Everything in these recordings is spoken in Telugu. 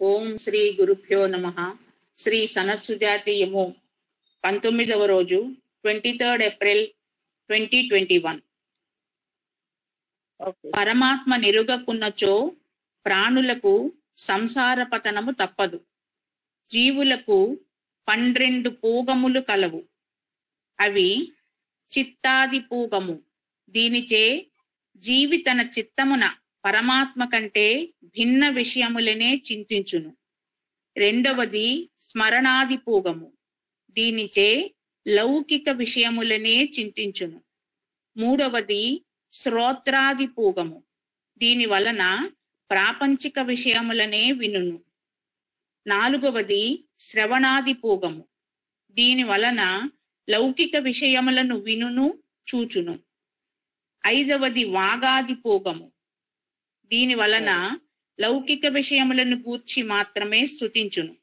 ఓం శ్రీ గురుభ్యో నమః. శ్రీ సనత్సుజాతీయము 19వ రోజు 23 ఏప్రిల్ 2021. పరమాత్మ నిరుగకున్నచో ప్రాణులకు సంసార పతనము తప్పదు. జీవులకు 12 పూగములు కలవు. అవి చిత్తాది పూగము. దీనిచే జీవి తన చిత్తమున పరమాత్మ కంటే భిన్న విషయములనే చింతించును. రెండవది స్మరణాది పూగము. దీనిచే లౌకిక విషయములనే చింతించును. మూడవది శ్రోత్రాది పూగము. దీని వలన ప్రాపంచిక విషయములనే వినును. నాలుగవది శ్రవణాది పూగము. దీని వలన లౌకిక విషయములను వినును, చూచును. ఐదవది వాగాది పూగము. దీని వలన లౌకిక విషయములను గూర్చి మాత్రమే స్తుతించును.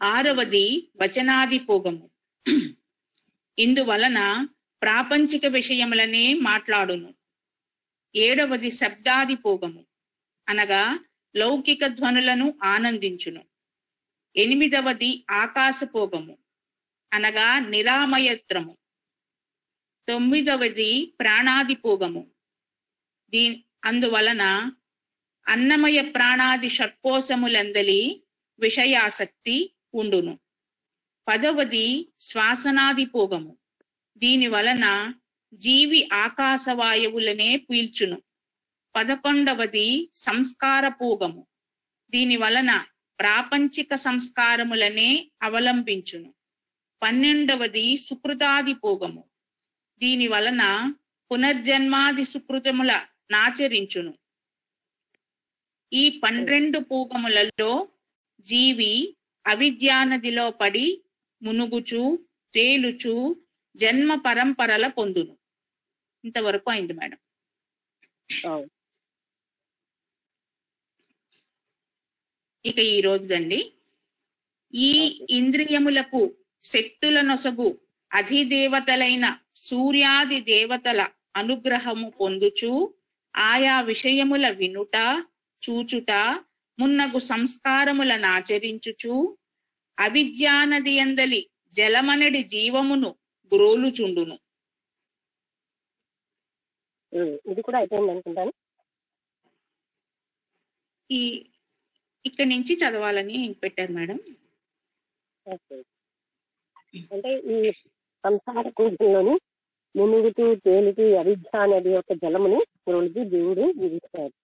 ఆరవది వచనాది పూగము. ఇందువలన ప్రాపంచిక విషయములనే మాట్లాడును. ఏడవది శబ్దాది పూగము, అనగా లౌకిక ధ్వనులను ఆనందించును. ఎనిమిదవది ఆకాశపోగము, అనగా నిరామయత్రము. తొమ్మిదవది ప్రాణాది పూగము. అందువలన అన్నమయ ప్రాణాది షట్కోశములందలి విషయాసక్తి ఉండును. పదవది శ్వాసనాది పూగము. దీని వలన జీవి ఆకాశవాయువులనే పీల్చును. 11వది సంస్కార పూగము. దీని వలన ప్రాపంచిక సంస్కారములనే అవలంబించును. 12వది సుకృతాది పూగము. దీని వలన పునర్జన్మాది సుకృతముల నాచరించును. ఈ 12 పూగములలో జీవి అవిద్యానదిలో పడి మునుగుచు తేలుచు జన్మ పరంపరల పొందును. ఇంతవరకు అయింది మేడం. ఇక ఈ రోజుదండి, ఈ ఇంద్రియములకు శక్తుల నొసగు అధిదేవతలైన సూర్యాది దేవతల అనుగ్రహము పొందుచు ఆయా విషయముల వినుట, చూచుట మున్నగు సంస్కారములను ఆచరించుచు అవిద్యానది యందలి జలమనడి జీవమును గ్రోలుచుండును. ఇది కూడా అయిపోయింది అనుకుంటాను. ఇక్కడి నుంచి చదవాలని పెట్టారు మేడం. అంటే ఈ సంసార కూర్చులోని మునుగుతూ తేలుతూ అవిద్య అనేది ఒక జలముని రోజు దేవుడు విధిస్తాడు.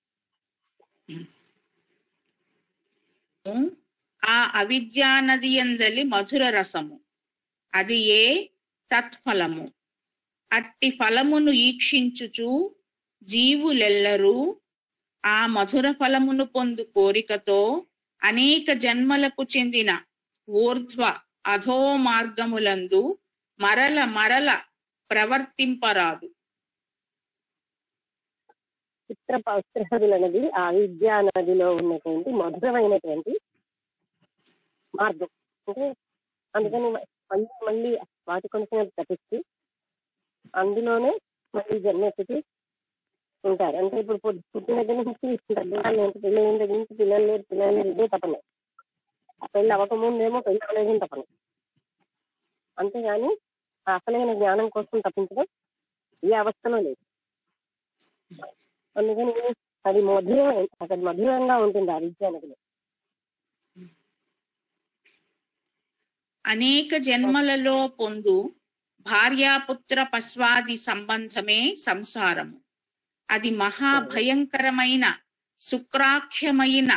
ఆ అవిద్యానది యందలి మధుర రసము, అది ఏ తత్ఫలము. అట్టి ఫలమును ఈక్షించుచు జీవులెల్లరూ ఆ మధుర ఫలమును పొందు కోరికతో అనేక జన్మలకు చెందిన ఊర్ధ్వ అధో మార్గములందు మరల మరల ప్రవర్తింపరాదు. చిత్రపౌత్రాదులు అనేది ఆ విద్యా నదిలో ఉన్నటువంటి మధురమైనటువంటి మార్గం. అంటే అందుకని మళ్ళీ వాటి కొంచెం తప్పిస్తూ అందులోనే మళ్ళీ జన్మెత్తుతూ ఉంటారు. అంటే ఇప్పుడు పుట్టిన దగ్గర నుంచి పిల్లల దగ్గర నుంచి పిల్లలు లేరు ఇదే తపన. పెళ్ళి అవ్వకముందేమో పెళ్ళి అవ్వలేదని తపన. అంతేగాని అసలైన జ్ఞానం కోసం తప్పించడం ఏ అవస్థలో లేదు. అందుకని అది మధురంగా ఉంటుంది ఆ విద్య నదిలో. అనేక జన్మలలో పొందు భార్యాపుత్ర పశ్వాది సంబంధమే సంసారము. అది మహాభయంకరమైన శుక్రాఖ్యమైన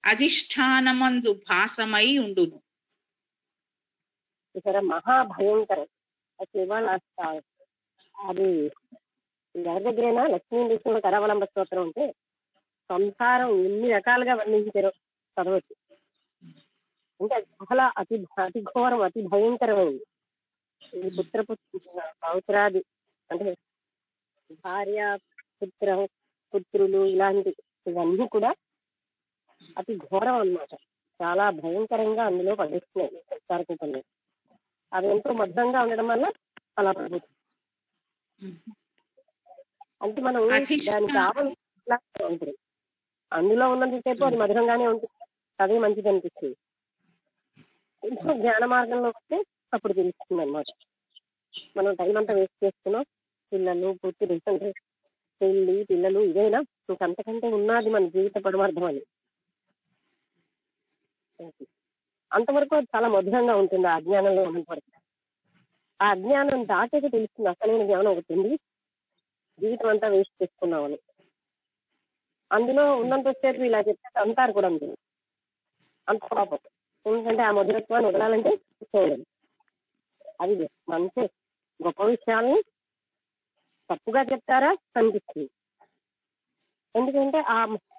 అధిష్టానమందు భాసమై ఉండును. ఇక్కడ మహాభయంకరం. ఇవాళ అది ఎవరి దగ్గరైనా లక్ష్మీనరసింహ కరావలంబ స్తోత్రం ఉంటే సంసారం ఎన్ని రకాలుగా వర్ణించారో చదవచ్చు. అంటే చాలా అతి ఘోరం, అతి భయంకరమైంది. ఈ పౌత్రాది అంటే భార్య పుత్రులు ఇలాంటి ఇవన్నీ కూడా అతి ఘోరం అన్నమాట. చాలా భయంకరంగా అందులో పండిస్తున్నాయి సంసారకూపంలో. అవి ఎంతో మధురంగా ఉండడం వల్ల అలా పడుతుంది. అంటే మనం దానికి ఉంటుంది. అందులో ఉన్నంతసేపు అది మధురంగానే ఉంటుంది. అదే మంచిది అనిపిస్తుంది. కొంచెం జ్ఞాన మార్గంలో వస్తే అప్పుడు తెలుస్తుంది అనమాట. మనం టైం అంతా వేస్ట్ చేస్తున్నాం, పిల్లలు పూర్తి అంటే పెళ్లి పిల్లలు ఇదేనా, ఇంకంతకంటే ఉన్నది మన జీవిత పరమార్థం అని. అంతవరకు అది చాలా మధురంగా ఉంటుంది ఆ అజ్ఞానంలో ఉన్నంతవరకు. ఆ అజ్ఞానం దాటాక తెలుస్తుంది అసలైన జ్ఞానం ఒకటి ఉంది, జీవితం అంతా వేస్ట్ చేసుకున్నామని. అందులో ఉన్నంతసేపు ఇలా చెప్తే అంటారు కూడా అంతే, అంత పాపం. ఎందుకంటే ఆ మధురత్వాన్ని వదలాలంటే చేయడం. అది మంచి గొప్ప విషయాల్ని తప్పుగా చెప్తారా కనిపిస్తుంది. ఎందుకంటే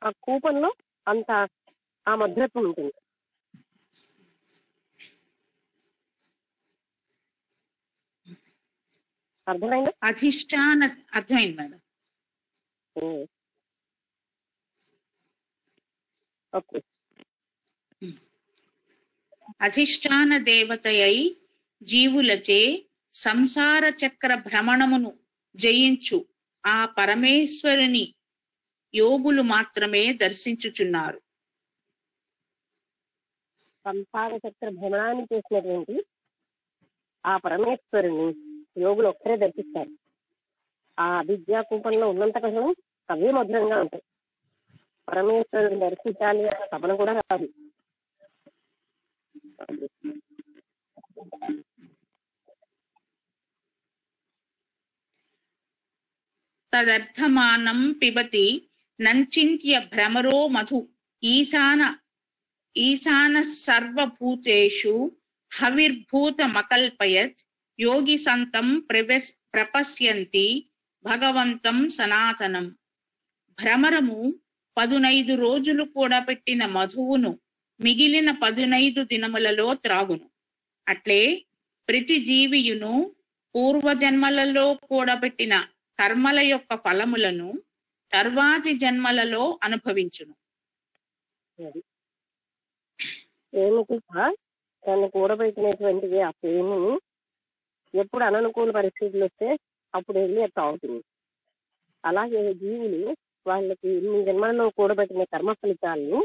ఆ కూపంలో అంత ఆ మధురత్వం ఉంటుంది. అర్థమైందా? అధిష్టాన అర్థమైంది మేడం. ఓకే. అధిష్టాన దేవతయై జీవులచే సంసార చక్ర భ్రమణమును జయించు ఆ పరమేశ్వరుని యోగులు మాత్రమే దర్శించుచున్నారు. సంసార చక్ర భ్రమణాన్ని చేసినటువంటి ఆ పరమేశ్వరుని యోగులు ఒక్కరే దర్శిస్తారు. ఆ అవిద్యా కూపంలో ఉన్నంత కాలం అవే మధురంగా ఉంటాయి. పరమేశ్వరుని దర్శించాలి అనే తపన కూడా రాదు. తదర్థమానం పిబతి నంచింత్య భ్రమరో మధు ఈశాన సర్వభూతేషు హవిర్భూతమకల్పయత్ యోగి సంతం ప్రపశ్యంతి భగవంతం సనాతనం. భ్రమరము 15 రోజులు కూడా పెట్టిన మధువును మిగిలిన 15 దినములలో త్రాగును. అట్లే ప్రతి జీవియును పూర్వజన్మలలో కూడబెట్టిన కర్మల యొక్క ఫలములను తర్వాతి జన్మలలో అనుభవించును. దాన్ని కూడబెట్టినటువంటిది ఆ ప్రేమని ఎప్పుడు అననుకూల పరిస్థితులు వస్తే అప్పుడు వెళ్ళి అది తాగుతుంది. అలాగే జీవులు వాళ్ళకి ఇన్ని జన్మలలో కూడబెట్టిన కర్మ ఫలితాలను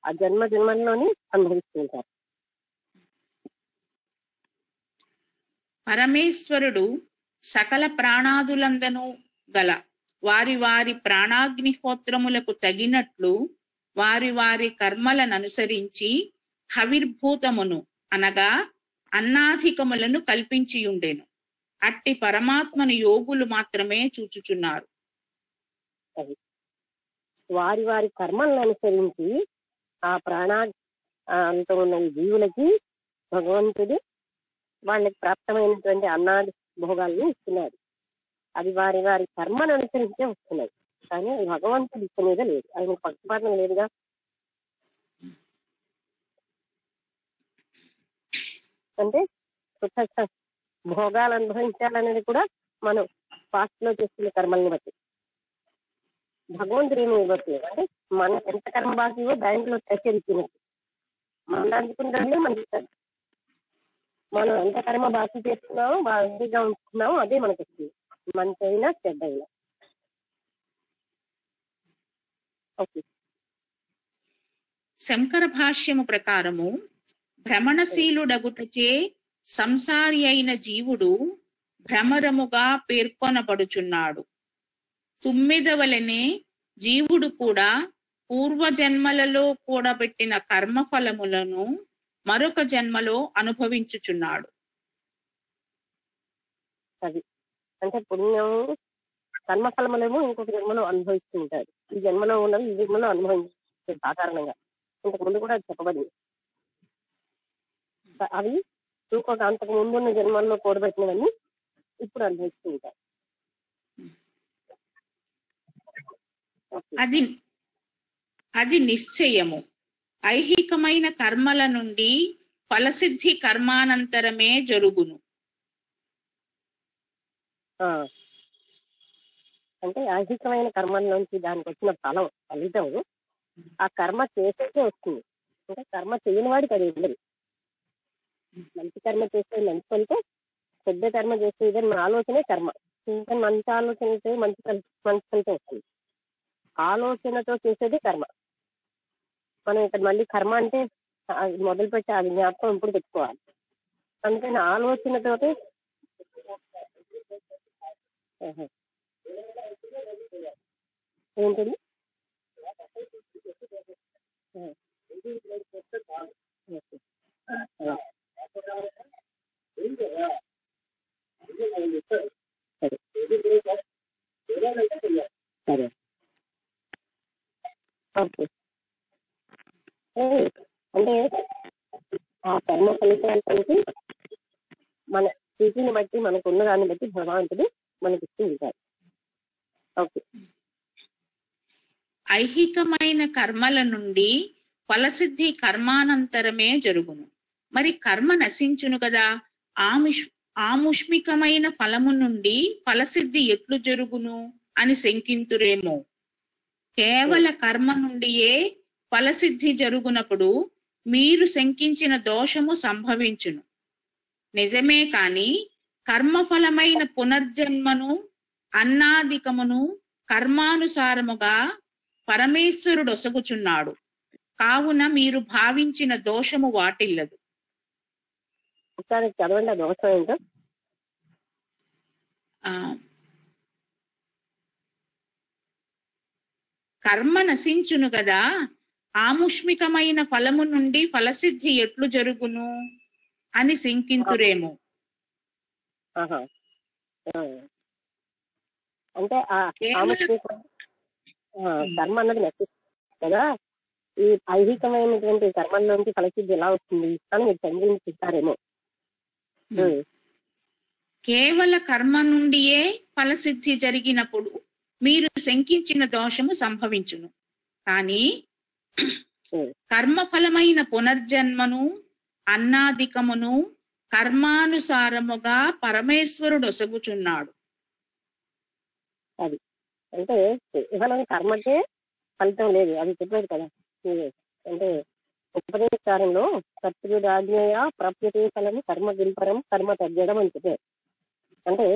ఆ జన్మలోనే అనుభవిస్తుంటారు. పరమేశ్వరుడు సకల ప్రాణాదులందనూ గల వారి వారి ప్రాణాగ్నిహోత్రములకు తగినట్లు వారి వారి కర్మలను అనుసరించి హవిర్భూతమును అనగా అన్నాధికములను కల్పించియుండెను. అట్టి పరమాత్మను యోగులు మాత్రమే చూచుచున్నారు. వారి వారి కర్మలను అనుసరించి ఆ ప్రాణాంతో ఉన్న జీవులకి భగవంతుడు వాళ్ళకి ప్రాప్తమైనటువంటి అన్నాది భోగాలను ఇస్తున్నాడు. అది వారి వారి కర్మను అనుసరించే వస్తున్నాయి, కానీ అది భగవంతుడు ఇస్తున్నదే లేదు. ఆయన పక్షపాతం లేదుగా. అంటే భోగాలు అనుభవించాలనేది కూడా మనం పాస్ట్ లో చేస్తున్న కర్మల్ని బట్టి. భగవంతుడు ఏమి ఇవ్వట్లేదు. అంటే మనం ఎంత కర్మ బాకీవో బ్యాంకులో ప్రచురించినట్టు మనం అందుకుంటే మనకి మనం ఎంత కర్మ బాకీ చేస్తున్నామో బాగా ఉంచుతున్నామో అదే మనకి వస్తుంది, మంచి అయినా చెడ్డ అయినా. ఓకే. శంకర భాష్యము ప్రకారము భ్రమణశీలుడగుటచే సంసారి అయిన జీవుడు భ్రమరముగా పేర్కొనబడుచున్నాడు. తుమ్మిదవలనే జీవుడు కూడా పూర్వజన్మలలో కూడబెట్టిన కర్మఫలములను మరొక జన్మలో అనుభవించుచున్నాడు. అది అంటే పుణ్యం కర్మఫలములేమో ఇంకొక జన్మలో అనుభవిస్తూ ఉంటారు. ఈ జన్మలో ఉన్నవి ఈ జన్మలో అనుభవించే సాధారణంగా ఇంతకు ముందు కూడా చెప్పబడింది. అవి ఇంకొక అంతకు ముందున్న జన్మల్లో కూడబెట్టినవన్నీ ఇప్పుడు అనుభవిస్తూ ఉంటారు. అది నిశ్చయము. ఐహికమైన కర్మల నుండి ఫలసిద్ధి కర్మానంతరమే జరుగును. అంటే ఐహికమైన కర్మల నుంచి దానికి వచ్చిన ఫలితం ఆ కర్మ చేసేకే వస్తుంది. అంటే కర్మ చేయని వాడికి అది ఉండదు. మంచి కర్మ చేసే మంచి ఫలితం, చెడ్డ కర్మ చేసేదని మన ఆలోచనే కర్మ. ఇంకా మంచి ఆలోచన మంచి ఫలితం వస్తుంది. ఆలోచనతో చేసేది కర్మ. మనం ఇక్కడ మళ్ళీ కర్మ అంటే అది మొదలు పెట్టి అది జ్ఞాపకం ఇప్పుడు పెట్టుకోవాలి. అందుకని ఆలోచనతోటి ఏంటండి సరే ఓకే. అంటే ఆ కర్మ ఫలితానికి మన స్థితిని బట్టి మనకు ఉన్న దాన్ని బట్టి భగవంతుడు మనకి ఇస్తూ ఉంటారు. ఓకే. ఐహికమైన కర్మల నుండి ఫలసిద్ధి కర్మానంతరమే జరుగును. మరి కర్మ నశించును కదా, ఆముష్మికమైన ఫలము నుండి ఫలసిద్ధి ఎట్లు జరుగును అని శంకింతురేమో. కేవల కర్మ నుండియే ఫలసిద్ధి జరుగునప్పుడు మీరు శంకించిన దోషము సంభవించును. నిజమే కాని కర్మఫలమైన పునర్జన్మను అన్నాదికమును కర్మానుసారముగా పరమేశ్వరుడు ఒసగుచున్నాడు. కావున మీరు భావించిన దోషము వాటిల్లదు. ఒకసారి చదవండి ఆ దోషం ఏంటో. కర్మ నశించును కదా, ఆముష్మికమైన ఫలము నుండి ఫలసిద్ధి ఎట్లు జరుగును అని శంకింతురేమో. అంటే కర్మ అన్నది నశిస్తుంది కదా, ఈ ఐహికమైనటువంటి కర్మల్లోంచి ఫలసిద్ధి ఎలా వస్తుంది అని మీరు సంగ్రహించారేమో. కేవల కర్మ నుండియే ఫలసిద్ధి జరిగినప్పుడు మీరు శంకించిన దోషము సంభవించును. కానీ కర్మఫలమైన పునర్జన్మను అన్నాదికమును కర్మానుసారముగా పరమేశ్వరుడు ఒసగుచున్నాడు. అది అంటే కేవలం కర్మకే ఫలితం లేదు, అది చెప్పాడు కదా. అంటే ఉపదేశారంలో కర్తృరాజ్ఞయ ప్రాప్యతే ఫలము కర్మ గిల్పరం కర్మ తగ్గడం అని చెప్పారు. అంటే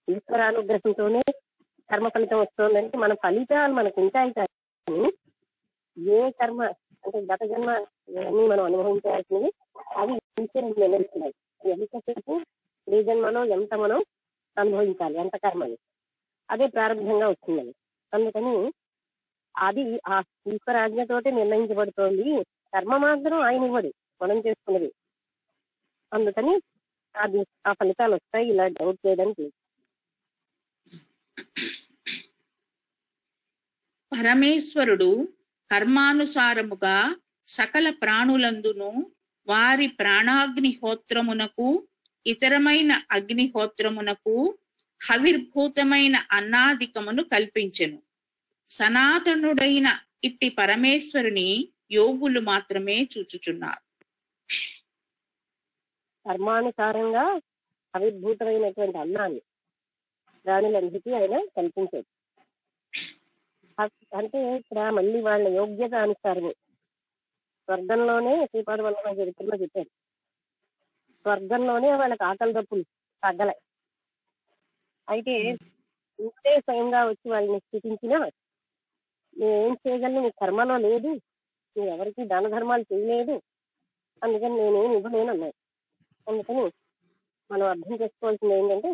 ఈశ్వరానుగ్రహంతోనే కర్మ ఫలితం వస్తుందంటే మన ఫలితాలు మనకు ఉంటాయి కానీ ఏ కర్మ అంటే గత జన్మ అన్ని మనం అనుభవించాల్సినవి అవి ఈశ్వరుడు నిర్ణయిస్తున్నాయి. ఎంతసేపు ఏ జన్మలో ఎంత మనం అనుభవించాలి, ఎంత కర్మని, అదే ప్రారంభంగా వస్తుందని. అందుకని అది ఆ ఈశ్వరాజ్ఞతోటే నిర్ణయించబడుతోంది. కర్మ మాత్రం ఆయన ఇవ్వడు, మనం చేసుకున్నది. అందుకని అది ఆ ఫలితాలు వస్తాయి. ఇలా డౌట్ చేయడానికి పరమేశ్వరుడు కర్మానుసారముగా సకల ప్రాణులందును వారి ప్రాణాగ్నిహోత్రమునకు ఇతరమైన అగ్నిహోత్రమునకు హవిర్భూతమైన అన్నాదికమును కల్పించెను. సనాతనుడైన ఇట్టి పరమేశ్వరుని యోగులు మాత్రమే చూచుచున్నారు. కర్మానుసారంగా అవిర్భూతమైనటువంటి అన్నాన్ని ప్రాణులందరికీ ఆయన కల్పించాడు. అంటే ఇక్కడ మళ్ళీ వాళ్ళ యోగ్యత అనుసారమే. స్వర్గంలోనే శ్రీపాద వల్లభ చరిత్రలో చెప్పారు, స్వర్గంలోనే వాళ్ళకి ఆకలి దప్పులు తగ్గలే. అయితే ఇంతే స్వయంగా వచ్చి వాళ్ళని స్థితించినా నేనేం చేయగలను, నీ కర్మలో లేదు, నువ్వు ఎవరికి దాన ధర్మాలు చేయలేదు, అందుకని నేనేం ఇవ్వలేను అన్నాడు. అందుకని మనం అర్థం చేసుకోవాల్సింది ఏంటంటే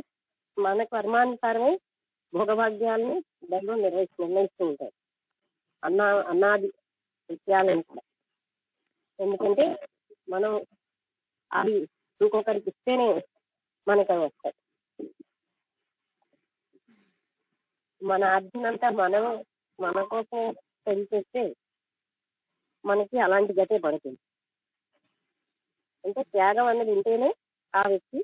మన కర్మానుసారమే భోగభాగ్యాలని దైవం నిర్ణయిస్తూ ఉంటారు. అన్నాది విషయాలను కూడా. ఎందుకంటే మనం అది ఇంకొకరికి ఇస్తేనే మనకు అవి వస్తాయి. మన అర్జునంతా మనం మన కోసం పనిచేస్తే మనకి అలాంటి గతే పడుతుంది. అంటే త్యాగం అన్నది ఉంటేనే ఆ వ్యక్తి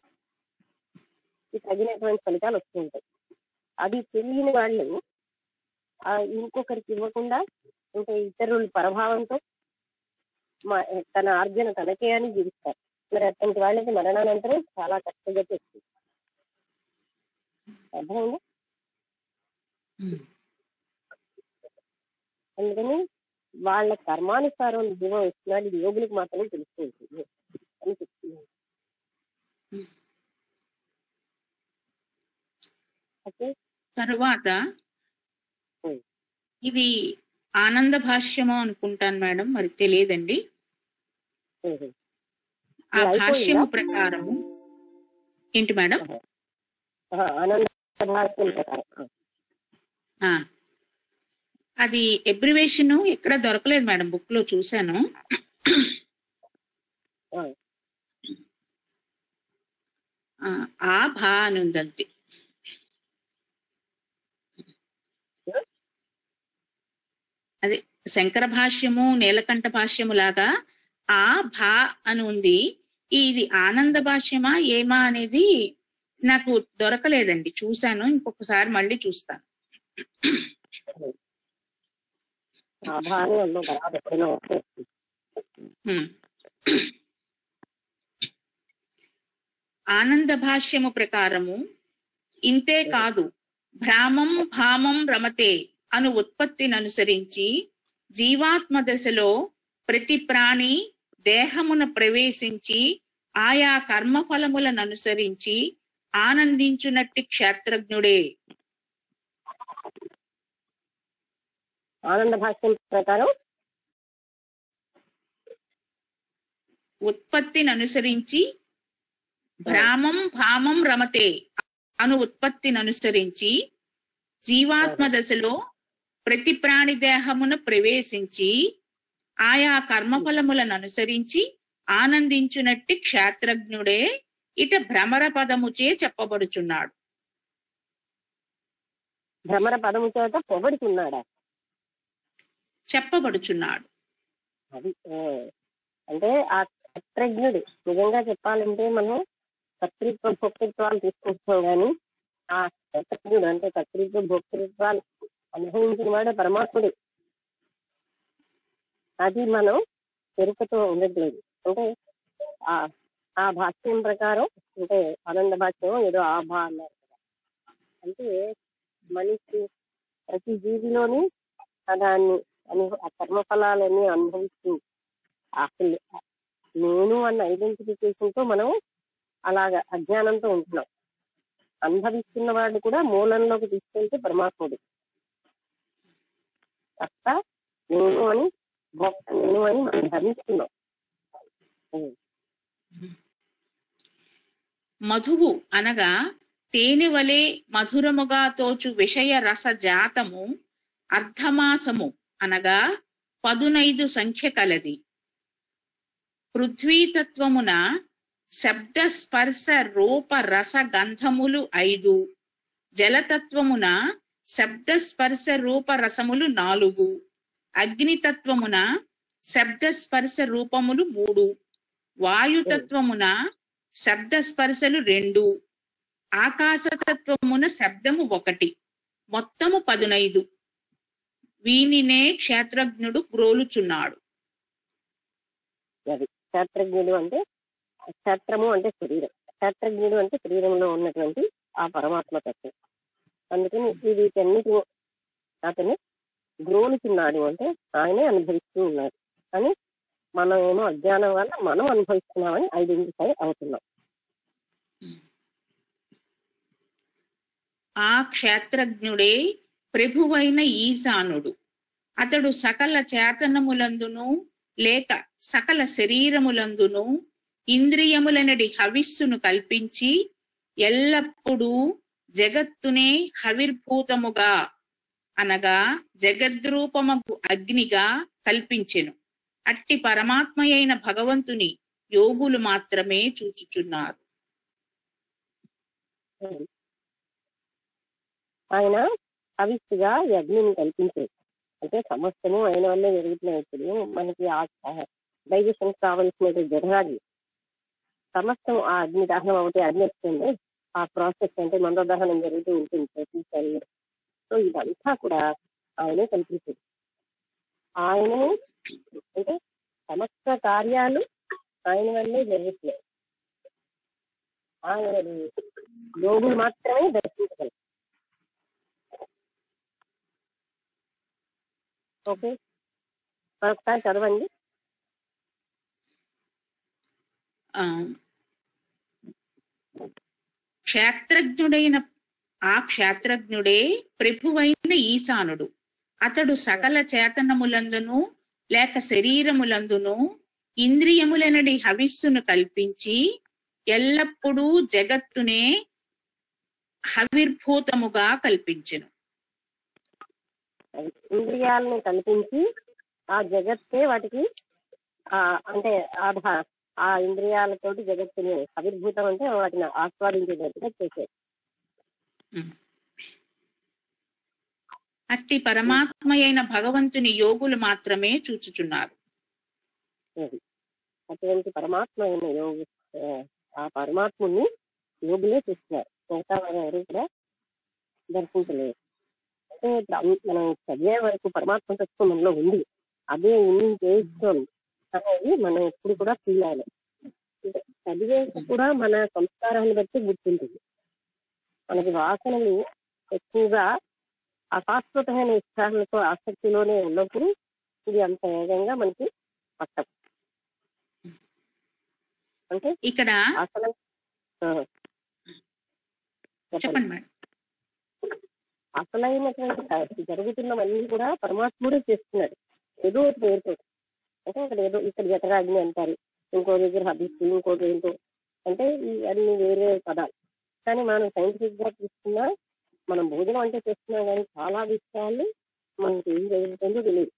తగినటువంటి ఫలితాలు వస్తూ ఉంటాయి. అది తెలియని వాళ్ళు ఇంకొకరికి ఇవ్వకుండా అంటే ఇతరుల పరభావంతో తన ఆర్జన తనకే అని జీవిస్తారు. మరి అటువంటి వాళ్ళకి మరణానంతరం చాలా కష్టగతి వస్తుంది. అర్థమైందా? అందుకని వాళ్ళ కర్మానుసారం జీవం ఇస్తున్నాడు, ఇది యోగులకు మాత్రమే తెలుస్తూ ఉంటుంది అని చెప్తున్నాను. తరువాత ఇది ఆనంద భాష్యము అనుకుంటాను మేడం, మరి తెలియదండి. ఆ భాష్యము ప్రకారము ఏంటి మేడం? ఆనంద భాష్యం ప్రకారం అది ఎబ్రివేషన్ ఎక్కడ దొరకలేదు మేడం, బుక్ లో చూశాను. ఆ భా అని ఉందంతే. అదే శంకర భాష్యము నీలకంఠ భాష్యము లాగా ఆ భా అని ఉంది. ఇది ఆనంద భాష్యమా ఏమా అనేది నాకు దొరకలేదండి, చూశాను. ఇంకొకసారి మళ్ళీ చూస్తాను. ఆనంద భాష్యము ప్రకారము ఇంతే కాదు, భ్రామం భామం రమతే అను ఉత్పత్తిని అనుసరించి జీవాత్మ దశలో ప్రతి ప్రాణి దేహమున ప్రవేశించి ఆయా కర్మఫలములను అనుసరించి ఆనందించునట్టి క్షేత్రజ్ఞుడే. ఆనంద భాష్యం ప్రకారం ఉత్పత్తిని అనుసరించి భ్రామం భామం రమతే అను ఉత్పత్తిని అనుసరించి జీవాత్మ దశలో ప్రతి ప్రాణి దేహమున ప్రవేశించి ఆయా కర్మఫలములను అనుసరించి ఆనందించునట్టి క్షేత్రజ్ఞుడే ఇట భ్రమర పదముచే చెప్పబడుచున్నాడు. భ్రమర పదము చేత పొగడుచున్నాడా? చెప్పబడుచున్నాడు. అది అంటే ఆ క్షేత్రజ్ఞుడు నిజంగా చెప్పాలంటే మనం కర్తృత్వ భోక్తృత్వాలు తీసుకుంటున్నాం, కానీ ఆ క్షేత్రజ్ఞుడు అంటే కర్తృత్వ భోక్తృత్వాలు అనుభవించిన వాడే పరమాత్ముడు. అది మనం ఎరుకతో ఉండట్లేదు. అంటే ఆ భాష్యం ప్రకారం, అంటే ఆనంద భాష్యం ఏదో ఆభా అన్నారు కదా, అంటే మనిషి ప్రతి జీవిలోని దాన్ని ఆ కర్మఫలాలన్నీ అనుభవిస్తూ అసలు నేను అన్న ఐడెంటిఫికేషన్ తో మనం అలాగా అజ్ఞానంతో ఉంటున్నాం. అనుభవిస్తున్న వాడు కూడా మూలంలోకి తీసుకెళ్తే పరమాత్ముడు తప్ప నేను అని నేను అని మనం ధరిస్తున్నాం. మధువు అనగా తేనె వలె మధురముగా తోచు విషయ రస జాతము అర్ధమాసము అనగా 15 సంఖ్య కలది. పృథ్వీతత్వమున శబ్ద స్పర్శ రూప రస గంధములు 5, జలతత్వమున శబ్ద స్పర్శ రూప రసములు 4, అగ్నితత్వమున శబ్ద స్పర్శ రూపములు 3, వాయుతత్వమున శబ్ద స్పర్శలు 2, ఆకాశతత్వమున శబ్దము 1, మొత్తము 15. వీనినే క్షేత్రజ్ఞుడు గ్రోలుచున్నాడు. అది క్షేత్రజ్ఞుడు అంటే, క్షేత్రము అంటే శరీరం, క్షేత్రజ్ఞుడు అంటే శరీరంలో ఉన్నటువంటి ఆ పరమాత్మ తత్వం. అందుకని వీటన్నిటిని అతను గ్రోలుచున్నాడు అంటే ఆయనే అనుభవిస్తూ ఉన్నాడు అని మనం ఏమో అజ్ఞానం వల్ల మనం అనుభవిస్తున్నామని ఐడెంటిఫై అవుతున్నాం. ఆ క్షేత్రజ్ఞుడే ప్రభువైన ఈశానుడు. అతడు సకల చేతనములందును లేక సకల శరీరములందును ఇంద్రియములనడి హవిస్సును కల్పించి ఎల్లప్పుడూ జగత్తునే హవిర్భూతముగా అనగా జగద్రూపమగు అగ్నిగా కల్పించెను. అట్టి పరమాత్మయైన భగవంతుని యోగులు మాత్రమే చూచుచున్నారు. ఆయన హవిస్సుగా ఈ అగ్నిని కల్పించారు. అంటే సమస్తము ఆయన వల్లే జరుగుతున్నాయి. ఇప్పుడు మనకి డైజెషన్ కావలసినది జరగాలి, సమస్తం ఆ అగ్ని దహనం ఒకటి అగ్ని వస్తుంది. ఆ ప్రాసెస్ అంటే మందదహనం జరుగుతూ ఉంటుంది ప్రతిసారి. సో ఇదంతా కూడా ఆయనే కల్పించారు. ఆయనే అంటే సమస్త కార్యాలు ఆయన వల్లే జరుగుతున్నాయి. ఆయన యోగులు మాత్రమే దర్శించగలరు. ఓకే, ఒకసారి చదవండి. క్షేత్రజ్ఞుడైన ఆ క్షేత్రజ్ఞుడే ప్రభువైన ఈశానుడు. అతడు సకల చేతనములందును లేక శరీరములందును ఇంద్రియములనడి హవిస్సును కల్పించి ఎల్లప్పుడూ జగత్తునే హవిర్భూతముగా కల్పించెను. ఇంద్రియాలను కల్పించి ఆ జగత్తే వాటికి అంటే ఆ ఇంద్రియాలతోటి జగత్తుని ఆవిర్భూతం అంటే వాటిని ఆస్వాదించేటట్టుగా చేసేది. అట్టి పరమాత్మ అయిన భగవంతుని యోగులు మాత్రమే చూచుచున్నారు. అటువంటి పరమాత్మ అయిన యోగు ఆ పరమాత్ముని యోగులే చూస్తున్నారు, మిగతా ఎవరు కూడా దర్శించలేదు. అంటే మనం చదివే వరకు పరమాత్మ తత్వం మనలో ఉంది, అదే ఇన్ని చేస్తుంది అనేది మనం ఎప్పుడు కూడా ఫీల్ అవ్వాలి. చదివే కూడా మన సంస్కారాన్ని బట్టి గుర్తుంటుంది. మనకి వాసనలు ఎక్కువగా అశాశ్వతమైన ఇష్టాలతో ఆసక్తిలోనే ఉన్నప్పుడు ఇది అంత వేగంగా మనకి పట్టదు. అంటే ఇక్కడ అసలు చెప్పండి మేడం. అసలైనటువంటి జరుగుతున్నవన్నీ కూడా పరమాత్ముడే చేస్తున్నాడు ఏదో ఒక పేరుతో. అంటే అక్కడ ఏదో ఇక్కడ జఠరాగ్ని అంటారు, ఇంకో దగ్గర హబిస్సు, ఇంకోటి ఏంటో, అంటే అన్ని వేరే పదాలు. కానీ మనం సైంటిఫిక్ గా చూస్తున్నా మనం భోజనం అంటే చేస్తున్నాం, కానీ చాలా విషయాలు మనకి ఏం జరుగుతుందో తెలియదు.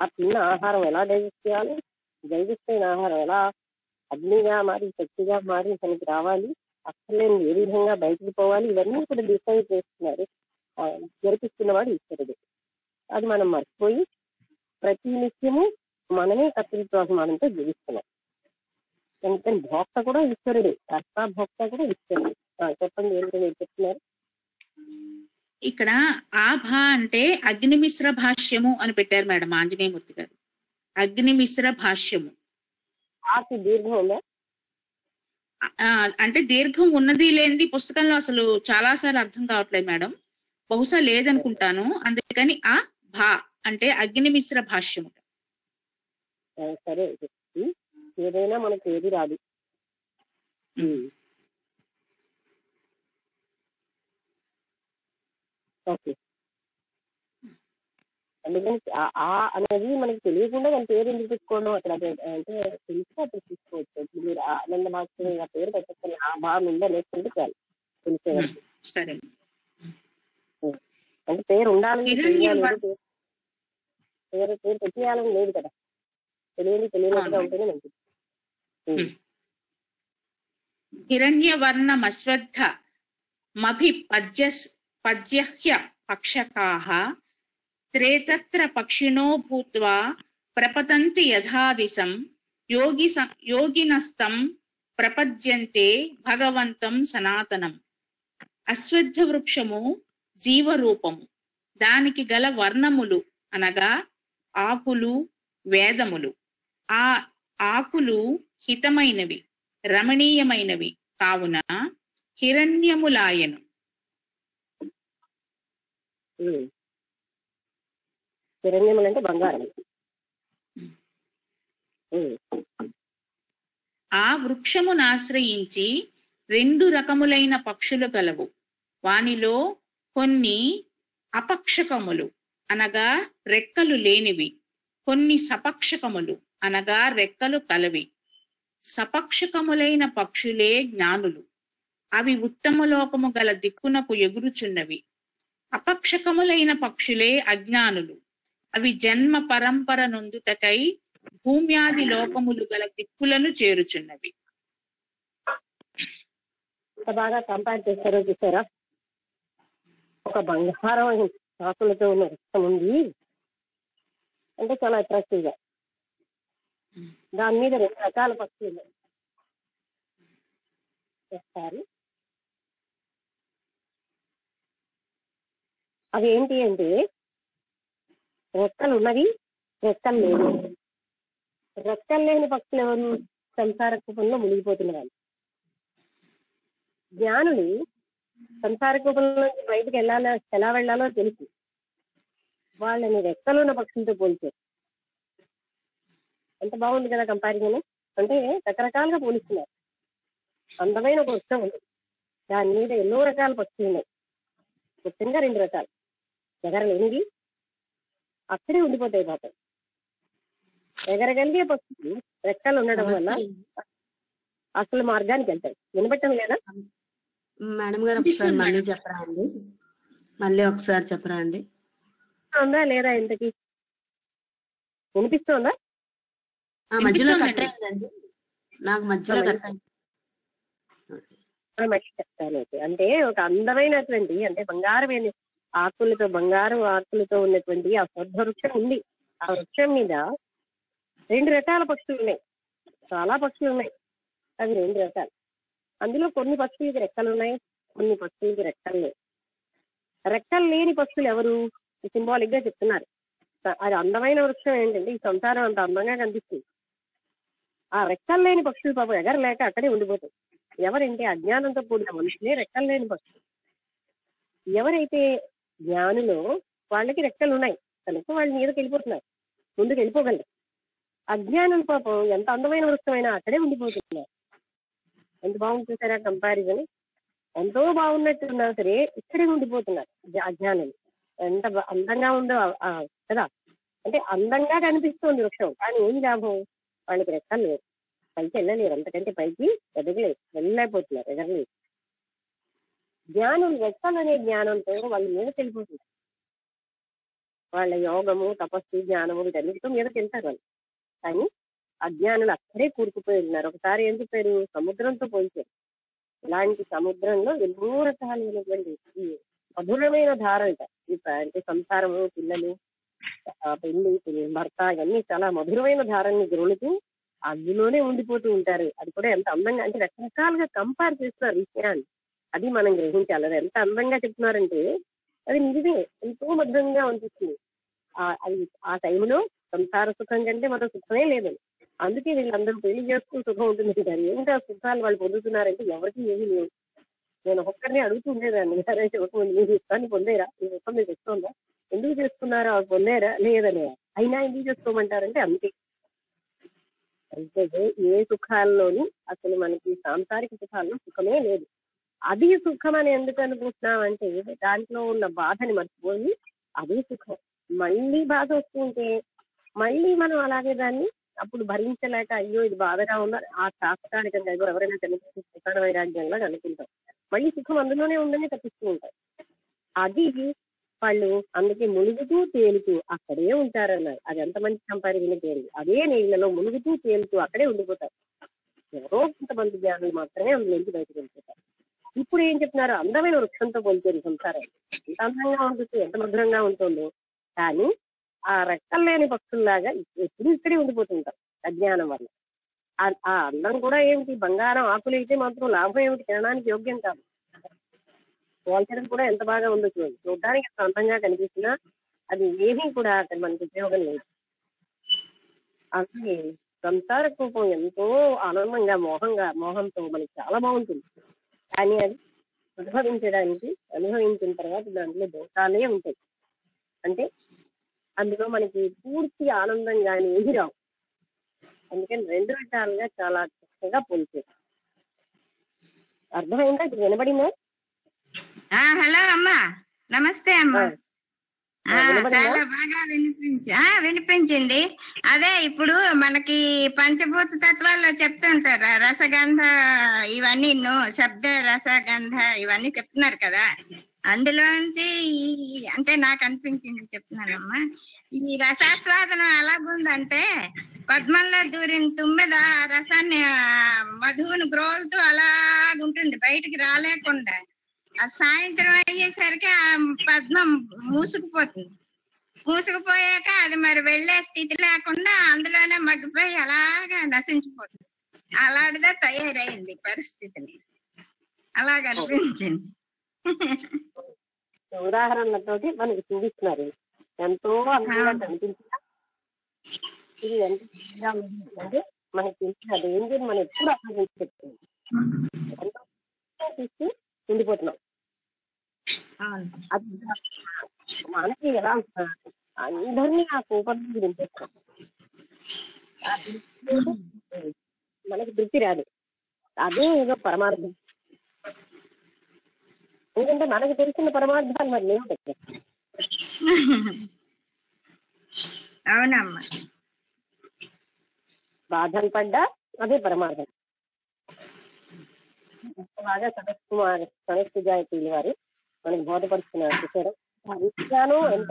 ఆ తిన్న ఆహారం ఎలా డైజెస్ట్ చేయాలి, డైజెస్ట్ అయిన ఆహారం ఎలా అగ్నిగా మారి శక్తిగా మారి తనకి రావాలి, అసలు ఏ విధంగా బయటకు పోవాలి, ఇవన్నీ కూడా డిసైడ్ చేస్తున్నారు, జరిపిస్తున్నవాడు ఈశ్వరుడు. అది మనం మర్చిపోయి ప్రతి నిత్యము మనమే కర్తృత్వాభిమానంతో జీవిస్తున్నాం. అందుకని భోక్త కూడా ఈశ్వరుడే, కర్త భోక్త కూడా ఈశ్వరుడు. చెప్పండి ఏంటో మీరు చెప్తున్నారు. ఇక్కడ ఆభా అంటే అగ్నిమిశ్ర భాష్యము అని పెట్టారు మేడం ఆంజనేయమూర్తి గారు. అగ్నిమిశ్ర భాష్యము దీర్ఘం ఉందా? అంటే దీర్ఘం ఉన్నది లేనిది పుస్తకంలో అసలు చాలా సార్లు అర్థం కావట్లేదు మేడం, బహుశా లేదనుకుంటాను. అందుకని ఆ భా అంటే అగ్నిమిశ్ర భాష్యము. సరే, ఏదైనా మనకు ఏది రాదు. ఓకే, అందుకని ఆ అనేది మనకి తెలియకుండా దాని పేరు ఎందుకు పెట్టుకోవడం, అక్కడ అంటే తెలిస్తే అప్పుడు తీసుకోవచ్చు. ఇప్పుడు మీరు ఆనంద భాస్కర్ ఆ పేరు పెట్టేస్తాను, ఆ భావం ఉందా లేకుంటే చాలు తెలిసేవాళ్ళు. అంటే పేరు ఉండాలి, పేరు పెట్టేయాలని లేదు కదా, తెలియనట్టుగా ఉంటేనే మంచిది. హిరణ్యవర్ణమశ్వత్థ మభి పద్యహ్య పక్షకాః త్రేతత్ర పక్షిణో భూత్వా ప్రపతంతి యథాదిశం యోగినస్తం ప్రపద్యంతే భగవంతం సనాతనం. అశ్వత్థ వృక్షము జీవరూపము, దానికి గల వర్ణములు అనగా ఆకులు వేదములు. ఆ ఆకులు హితమైనవి రమణీయమైనవి కావున హిరణ్యములాయను. హిరణ్యములు అంటే బంగారం. ఆ వృక్షమును ఆశ్రయించి 2 రకములైన పక్షులు గలవు. వానిలో కొన్ని అపక్షకములు అనగా రెక్కలు లేనివి, కొన్ని సపక్షకములు అనగా రెక్కలు కలవి. సపక్షకములైన పక్షులే జ్ఞానులు, అవి ఉత్తమలోకము గల దిక్కునకు ఎగురుచున్నవి. అపక్షకములైన పక్షులే అజ్ఞానులు, అవి జన్మ పరంపర నొందుటకై భూమ్యాది లోకములు గల దిక్కులను చేరుచున్నవి. బాగా కంపేర్ చేస్తారో చూసారా? ఒక బంగారం ఆకులతో ఉన్న వృక్షం ఉంది అంటే చాలా అట్రాక్టివ్ గా, దాని మీద 2 రకాల పక్షులు చేస్తారు. అవి ఏంటి అంటే రెక్కలు ఉన్నవి, రెక్కలు లేవు. రెక్కలు లేని పక్షులు ఎవరు? సంసార కూపంలో మునిగిపోతున్నారు. జ్ఞానులు సంసార కూపంలో నుంచి బయటకు ఎలా వెళ్ళాలో తెలుసు, వాళ్ళని రెక్కలున్న పక్షులతో పోల్చారు. ఎంత బాగుంది కదా కంపారిజన్. అంటే రకరకాలుగా పోలిస్తున్నారు. అందమైన ఒక వృక్షం ఉంది, దాని మీద ఎన్నో రకాల పక్షులు ఉన్నాయి. ముఖ్యంగా 2 రకాలు, ఎగరలేనివి, అక్కడే ఉండిపోతాయి పాపం. ఎగరగలిగే పక్షులు రెక్కలు ఉండడం వల్ల అసలు మార్గానికి వెళ్తాయి. వినబట్టం లేదా మేడం గారు? ఒకసారి మళ్ళీ చెప్పరా అండి, మళ్ళీ ఒకసారి చెప్పరా అండి. ఉందా లేదా? ఇంతకి వినిపిస్తుందా? మధ్యలో కట్ అయిందండి, నాకు మధ్యలో కట్ అయింది. మళ్ళీ చెప్తాను. అంటే ఒక అందమైనటువంటి, అంటే బంగారమైన ఆకులతో, బంగారు ఆకులతో ఉన్నటువంటి ఆ శుద్ధ వృక్షం ఉంది. ఆ వృక్షం మీద 2 రకాల పక్షులు ఉన్నాయి. చాలా పక్షులు ఉన్నాయి. అవి 2 రకాలు. అందులో కొన్ని పక్షులకి రెక్కలు ఉన్నాయి, కొన్ని పక్షులకి రెక్కలు లేవు. రెక్కలు లేని పక్షులు ఎవరు? సింబాలిక్ గా చెప్తున్నారు. అది అందమైన వృక్షం ఏంటంటే ఈ సంసారం అంత అందంగా కనిపిస్తుంది. ఆ రెక్కలు లేని పక్షులు పాపం ఎగరలేక అక్కడే ఉండిపోతాయి. ఎవరంటే అజ్ఞానంతో కూడిన మనుషులే రెక్కలు లేని పక్షులు. ఎవరైతే జ్ఞానులో వాళ్ళకి రెక్కలు ఉన్నాయి కనుక వాళ్ళ మీదకి వెళ్ళిపోతున్నారు, ముందుకు వెళ్ళిపోగలరు. అజ్ఞానం పాపం ఎంత అందమైన వృక్షమైనా అక్కడే ఉండిపోతున్నారు. ఎంత బాగుంది చూసారా కంపారిజన్? ఎంతో బాగున్నట్టున్నా సరే ఇక్కడే ఉండిపోతున్నారు అజ్ఞానం. ఎంత అందంగా ఉందో కదా, అంటే అందంగా కనిపిస్తుంది వృక్షం, కానీ ఏం లాభం? వాళ్ళకి రెక్కలు లేవు, పైకి వెళ్ళలేరు, అంతకంటే పైకి ఎదగలేరు, వెళ్ళలేకపోతున్నారు, ఎదగలేరు. జ్ఞానం, రెక్కలు అనే జ్ఞానంతో వాళ్ళ మీదకి వెళ్ళిపోతున్నారు. వాళ్ళ యోగము, తపస్సు, జ్ఞానము వీటన్నిటితో మీదకి వెళ్తారు వాళ్ళు. కానీ అజ్ఞానులు అక్కడే కూరుకుపోయి ఉన్నారు. ఒకసారి ఏం చెప్పారు? సముద్రంతో పోల్చారు. ఇలాంటి సముద్రంలో ఎన్నో రకాలైనటువంటి మధురమైన ధారలు, అంటే సంసారము, పిల్లలు, పెళ్లి, భర్త, ఇవన్నీ చాలా మధురమైన ధారాన్ని గ్రోలుతూ అందులోనే ఉండిపోతూ ఉంటారు. అది కూడా ఎంత అందంగా, అంటే రకరకాలుగా కంపేర్ చేస్తున్నారు విషయాన్ని. అది మనం గ్రహించాలి. అది ఎంత అందంగా చెప్తున్నారంటే అది నిజమే, ఎంతో మధురంగా అనిపిస్తుంది. అది ఆ టైంలో సంసార సుఖం కంటే మరో సుఖమే లేదని. అందుకే వీళ్ళందరూ పెళ్లి చేస్తూ సుఖం ఉంటుంది అంటారు. ఏంటో సుఖాలు వాళ్ళు పొందుతున్నారంటే ఎవరికి ఏమీ లేవు. నేను ఒక్కరిని అడుగుతూ ఉండేదాన్ని, సరే చెప్పండి, మీరు సుఖాన్ని పొందేరా? ఈ సుఖం మీకు ఇస్తుందా? ఎందుకు చేసుకున్నారా? పొందేరా? లేదనే. అయినా ఎందుకు చేసుకోమంటారంటే అంతే. అంటే ఏ సుఖాల్లోని అసలు మనకి సాంసారిక సుఖాల్లో సుఖమే లేదు. అది సుఖం అని ఎందుకు అనుకుంటున్నామంటే దాంట్లో ఉన్న బాధని మర్చిపోయి అదే సుఖం. మళ్ళీ బాధ వస్తుంటే మళ్ళీ మనం అలాగే దాన్ని అప్పుడు భరించలేక అయ్యో ఇది బాధగా ఉందా ఆ తాత్కాలికంగా ఎవరైనా తెలుసు సుఖాన వైరాగ్యంగా అనుకుంటాం. మళ్ళీ సుఖం అందులోనే ఉందని తప్పిస్తూ ఉంటారు. అది వాళ్ళు అందుకే మునుగుతూ తేలుతూ అక్కడే ఉంటారన్నారు. అది ఎంత మంచి కంపారిజన్ తేలి. అదే నీళ్ళలో మునుగుతూ తేలుతూ అక్కడే ఉండిపోతారు. ఎవరో కొంతమంది జ్ఞానులు మాత్రమే అందులోంచి బయటకు వెళ్ళిపోతారు. ఇప్పుడు ఏం చెప్తున్నారు? అందమైన వృక్షంతో పోల్చారు సంసారం. ఎంత అందంగా ఉంటుంది, ఎంత మధురంగా ఉంటుందో, కానీ ఆ రెక్కలు లేని పక్షుల్లాగా ఎప్పుడు ఇక్కడే ఉండిపోతుంటారు అజ్ఞానం వల్ల. ఆ అందం కూడా ఏమిటి? బంగారం ఆకులు అయితే మాత్రం లాభం ఏమిటి? తినడానికి యోగ్యం కాదు. పోల్చడం కూడా ఎంత బాగా ఉందో చూడండి. చూడడానికి ఎంత అందంగా కనిపిస్తున్నా అది ఏమీ కూడా అక్కడ మనకి ఉపయోగం లేదు. అందుకే సంసార కోపం ఎంతో ఆనందంగా, మోహంతో మనకి చాలా బాగుంటుంది. కానీ అది అనుభవించిన తర్వాత దాంట్లో దోషాలే ఉంటాయి. అంటే అందులో మనకి పూర్తి ఆనందం కానీ ఏమి రావు. అందుకని 2 రకాలుగా చాలా చక్కగా పోల్చారు. అర్థమైందా? ఇప్పుడు వినబడిందా? హలో అమ్మా, నమస్తే అమ్మా. చాలా బాగా వినిపించింది. అదే ఇప్పుడు మనకి పంచభూత తత్వాల్లో చెప్తుంటారు రసగంధ ఇవన్నీ, శబ్ద రసగంధ ఇవన్నీ చెప్తున్నారు కదా. అందులోంచి అంటే నాకు అనిపించింది చెప్తున్నానమ్మా. ఈ రసాస్వాదనం ఎలాగుందంటే పద్మంలో దూరిన తుమ్మెద రసాన్ని మధువును గ్రోలుతూ అలాగుంటుంది, బయటికి రాలేకుండా. ఆ సాయంత్రం అయ్యేసరికి ఆ పద్మం మూసుకుపోయాక అది మరి వెళ్లే స్థితి లేకుండా అందులోనే మగ్గిపోయి అలాగా నశించిపోతుంది. అలాంటిదే తయారైంది పరిస్థితులు. అలాగ అనిపించింది. ఉదాహరణలతోటి మనకి చూపిస్తున్నారు. ఎంతో అందంగా కనిపించిన ఇది ఎంత అంటే మనకి తెలిసిన అదేంటి మనం ఎప్పుడు ఆలోచించుకుంటుంది. ఎంతో తీసి ఉండిపోతున్నాం. అది మనకి ఎలా అందరినీ ఆ కోపంలో దింపేస్తాం. మనకి తృప్తి రాదు. అదే ఏదో పరమార్థం. ఎందుకంటే మనకు తెలిసిన పరమార్థాలు మరి లేవు. అవునమ్మా. బాధలు పడ్డా అదే పరమార్థం. బాగా సనత్ సుజాయతీలు వారు మనకి బోధపడుతున్నారు చూసారు. విజ్ఞానం ఎంత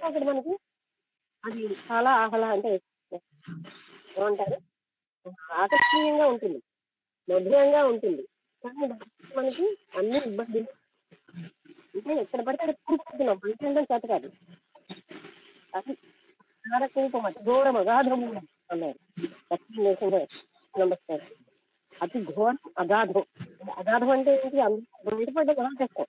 అక్కడ మనకి అది చాలా అంటే ఏమంటారు, ఆకర్షణీయంగా ఉంటుంది, మధురంగా ఉంటుంది. కానీ మనకి అన్ని ఇబ్బందులు అంటే ఎక్కడ పడితే అక్కడ కూర్చుంటున్నాం, పనిచేయడం చేత కాదు. అది కోపం ఘోరం అగాధము అన్నారు నమస్కారం. అతి ఘోరం అగాధం. అగాధం అంటే ఏంటి? బయటపడ్డ గొడవ చేస్తాం.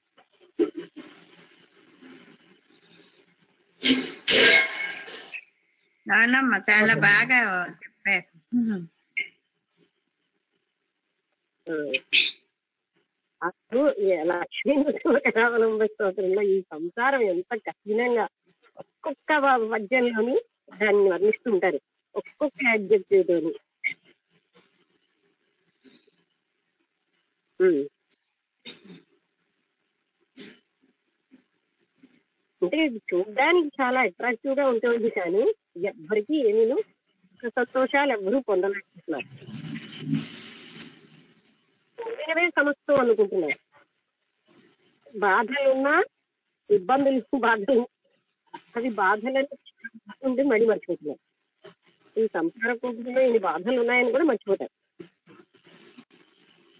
అవునమ్మా, చాలా బాగా చెప్పారు. అప్పుడు లక్ష్మీవలంబస్తోత్రంలో ఈ సంసారం ఎంత కఠినంగా ఒక్కొక్క పద్యంలోని దాన్ని వర్ణిస్తుంటారు, ఒక్కొక్క అడ్జెక్టివ్ తోని. అంటే చూడడానికి చాలా అట్రాక్టివ్ గా ఉంటుంది, కానీ ఎవ్వరికి ఏమీ సంతోషాలు ఎవ్వరూ పొందలేకపోతున్నారు. పొందినవే సమస్తం అనుకుంటున్నారు. బాధలున్నా బాధలు అవి బాధలని ఉండి మళ్ళీ మర్చిపోతున్నారు. ఈ సంసార కూటంలో ఇన్ని బాధలు ఉన్నాయని కూడా మర్చిపోతారు.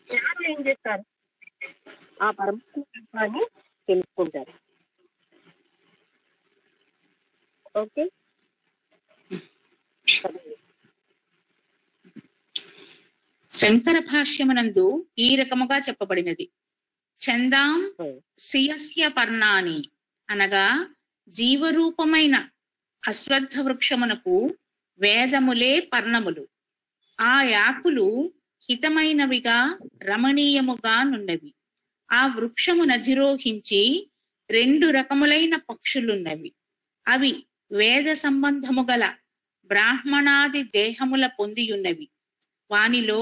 జ్ఞానం ఏం చేస్తారు? ఆ పరమాత్మని తెలుసుకుంటారు. ఓకే, శంకర భాష్యమునందు ఈ రకముగా చెప్పబడినది. చందాం సియస్య పర్ణాని అనగా జీవరూపమైన అశ్వత్థ వృక్షమునకు వేదములే పర్ణములు. ఆ యాకులు హితమైనవిగా రమణీయముగా నున్నవి. ఆ వృక్షమునధిరోహించి 2 రకములైన పక్షులున్నవి. అవి వేద సంబంధము గల బ్రాహ్మణాది దేహముల పొందియున్నవి. వానిలో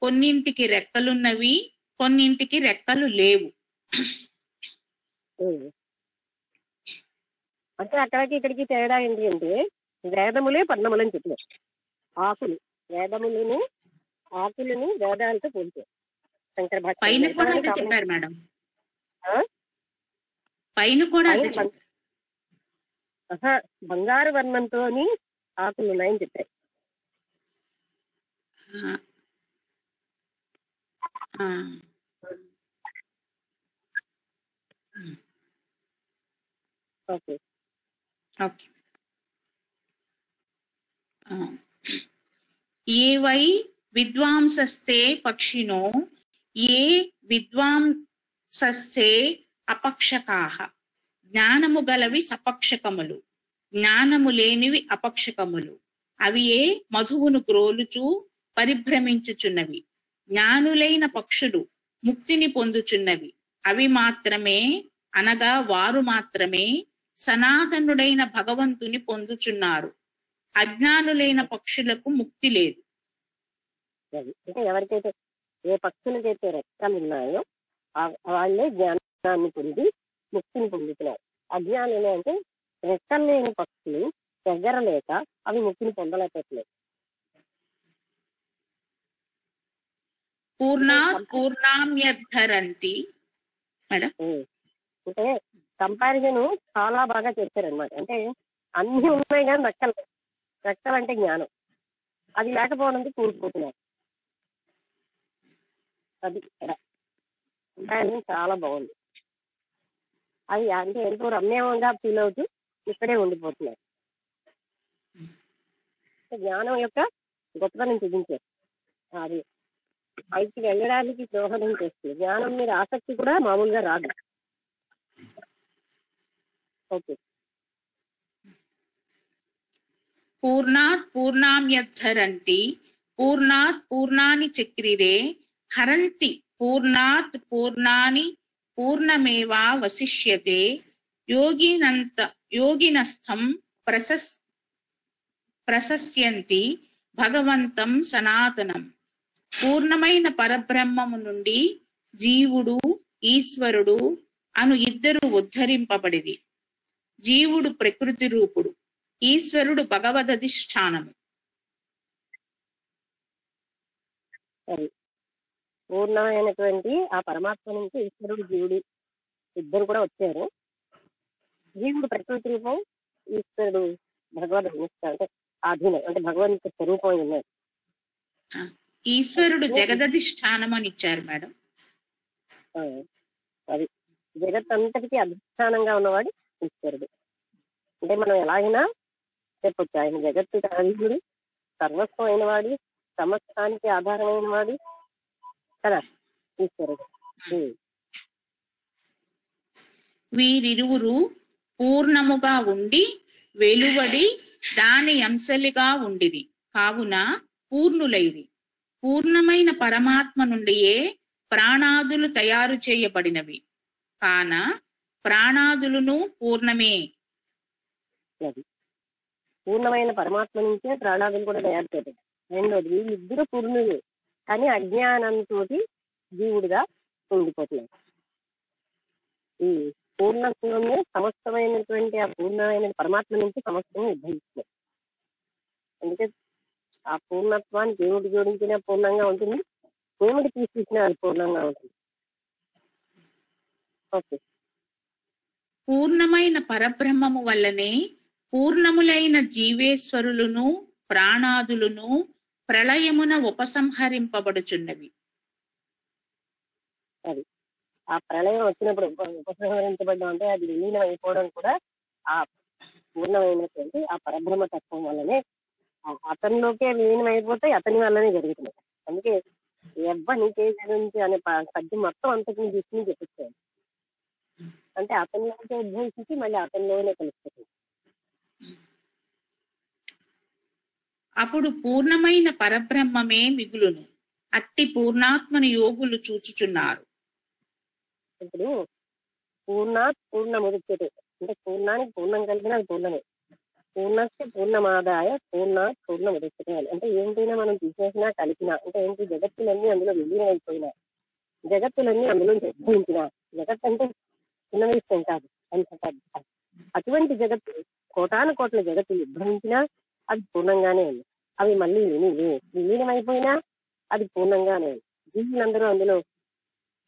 కొన్నింటికి రెక్కలున్నవి, కొన్నింటికి రెక్కలు లేవు. అంటే అక్కడికి ఇక్కడికి తేడా ఏంటి అంటే, వేదములే పర్ణములని చెప్పారు. ఆకులు వేదములను, ఆకులను వేదాలతో పోల్చారు శంకర భాష్యం. పైన కూడా అదే చెప్పారు మేడం. పైన కూడా బంగారు వర్ణంతో ఆకులు ఉన్నాయని చెప్పారు. Okay okay. ఏ వై విద్వాంసస్తే పక్షినో ఏ విద్వాంసస్తే అపక్షకాః. జ్ఞానము గలవి సపక్షకములు, జ్ఞానము లేనివి అపక్షకములు. అవి ఏ మధువును గ్రోలుచూ పరిభ్రమించుచున్నవి. జ్ఞానులైన పక్షులు ముక్తిని పొందుచున్నవి. అవి మాత్రమే అనగా వారు మాత్రమే సనాతనుడైన భగవంతుని పొందుచున్నారు. అజ్ఞానులైన పక్షులకు ముక్తి లేదు. అంటే ఎవరికైతే ఏ పక్షులకైతే రెక్కలు ఉన్నాయో వాళ్ళే జ్ఞానాన్ని పొంది ముక్తిని పొందుతున్నారు. అజ్ఞానులు అంటే రెక్కలు లేని పక్షులు ఎగరలేక అవి ముక్తిని పొందలేకపోతున్నాయి. పూర్ణామ్యద్ధరంతి మేడం. అంటే కంపారిజన్ చాలా బాగా చేశారనమాట. అంటే అన్ని ఉన్నాయి కానీ రెక్కలు అంటే జ్ఞానం, అది లేకపోవడంతో కూలిపోతున్నారు. అది కంపారిజన్ చాలా బాగుంది. అది అంటే ఎంతో రమ్యంగా ఫీల్ అవుతూ ఇక్కడే ఉండిపోతున్నారు. జ్ఞానం యొక్క గొప్పతనం చూపించారు. అది పైకి వెళ్ళడానికి దోహదం చేస్తుంది. జ్ఞానం మీద ఆసక్తి కూడా మామూలుగా రాదు. ఓకే. పూర్ణాత్ పూర్ణామ్యద్ధరంతి పూర్ణాత్ పూర్ణాని చక్రిరే హరంతి పూర్ణాత్ పూర్ణాని పూర్ణమేవా వశిష్యతే యోగినస్థం ప్రశస్యంతి భగవంతం సనాతనం. పూర్ణమైన పరబ్రహ్మము నుండి జీవుడు ఈశ్వరుడు అను ఇద్దరు ఉద్ధరింపబడిరి. జీవుడు ప్రకృతి రూపుడు, ఈశ్వరుడు భగవదధిష్టానము. సరే, పూర్ణమైనటువంటి ఆ పరమాత్మ నుంచి ఈశ్వరుడు జీవుడు ఇద్దరు కూడా వచ్చారు. జీవుడు ప్రకృతి రూపం, ఈశ్వరుడు భగవద్ అంటే ఆధీనం, అంటే భగవంతుడి స్వరూపం ఉన్నారు. ఈశ్వరుడు జగదధిష్టానం అని ఇచ్చారు మేడం. అది జగత్ అంతటికి అధిష్టానంగా ఉన్నవాడు ఈశ్వరుడు. అంటే మనం ఎలాగైనా చెప్పొచ్చు, ఆయన జగత్తు అధీనుడు, సర్వస్వం అయిన వాడు, సమస్తానికి ఆధారమైన వాడు కదా ఈశ్వరుడు. వీరిరువురు పూర్ణముగా ఉండి వెలువడి దాని అంశలుగా ఉండిది కావున పూర్ణులైది. పూర్ణమైన పరమాత్మ నుండియే ప్రాణాదులు తయారు చేయబడినవి కాన ప్రాణాదులను పూర్ణమే. పూర్ణమైన పరమాత్మ నుంచే ప్రాణాదులు కూడా తయారు చేయబడి. రెండోది, వీళ్ళిద్దరూ పూర్ణులే కానీ అజ్ఞానంతో జీవుడిగా ఉండిపోతున్నారు. ఈ పూర్ణత్వమే సమస్తమైనటువంటి ఆ పూర్ణమైన పరమాత్మ నుంచి సమస్తం ఉద్భవిస్తుంది. అందుకే ఆ పూర్ణత్వాన్ని దేవుడు జోడించిన పూర్ణంగా ఉంటుంది, దేవుడు తీసుకొచ్చిన అది పూర్ణంగా ఉంటుంది. ఓకే, పూర్ణమైన పరబ్రహ్మము వల్లనే పూర్ణములైన జీవేశ్వరులను ప్రాణాదులను ప్రళయమున ఉపసంహరింపబడుచున్నవి. అది ఆ ప్రళయం వచ్చినప్పుడు ఉపసంహరించబడ్డం అంటే అది విలీనం అయిపోవడం కూడా ఆ పూర్ణమైనటువంటి ఆ పరబ్రహ్మ తత్వం వల్లనే, అతనిలోకే విలీనం అయిపోతే అతని వల్లనే జరుగుతుంది. అందుకే నీకే గురించి అనే పద్యం మొత్తం అంతకు తీసుకుని చెప్పిస్తాను. అంటే అతనిలోకే ఉద్భవించి మళ్ళీ అతనిలోనే కలుస్తుంది. అప్పుడు పూర్ణమైన పరబ్రహ్మమే మిగులును. అట్టి పూర్ణాత్మను యోగులు చూచుచున్నారు. ఇప్పుడు పూర్ణముదిచ్చే అంటే పూర్ణానికి పూర్ణం కలిగిన అది పూర్ణమే. పూర్ణస్య పూర్ణమాదాయ పూర్ణముదిచ్చే అంటే ఏంటైనా మనం తీసేసినా కలిపినా అంటే ఏంటి, జగత్తులన్నీ అందులో విలీనం అయిపోయినా, జగత్తులన్నీ అందులో ఉద్భవించినా, జగత్ అంటే చిన్న విషయం కాదు, అటువంటి జగత్తు కోటాను కోట్ల జగత్తులు ఉద్భవించినా అది పూర్ణంగానే ఉంది. అవి మళ్ళీ విలీనం అయిపోయినా అది పూర్ణంగానే ఉంది. జీవులందరూ అందులో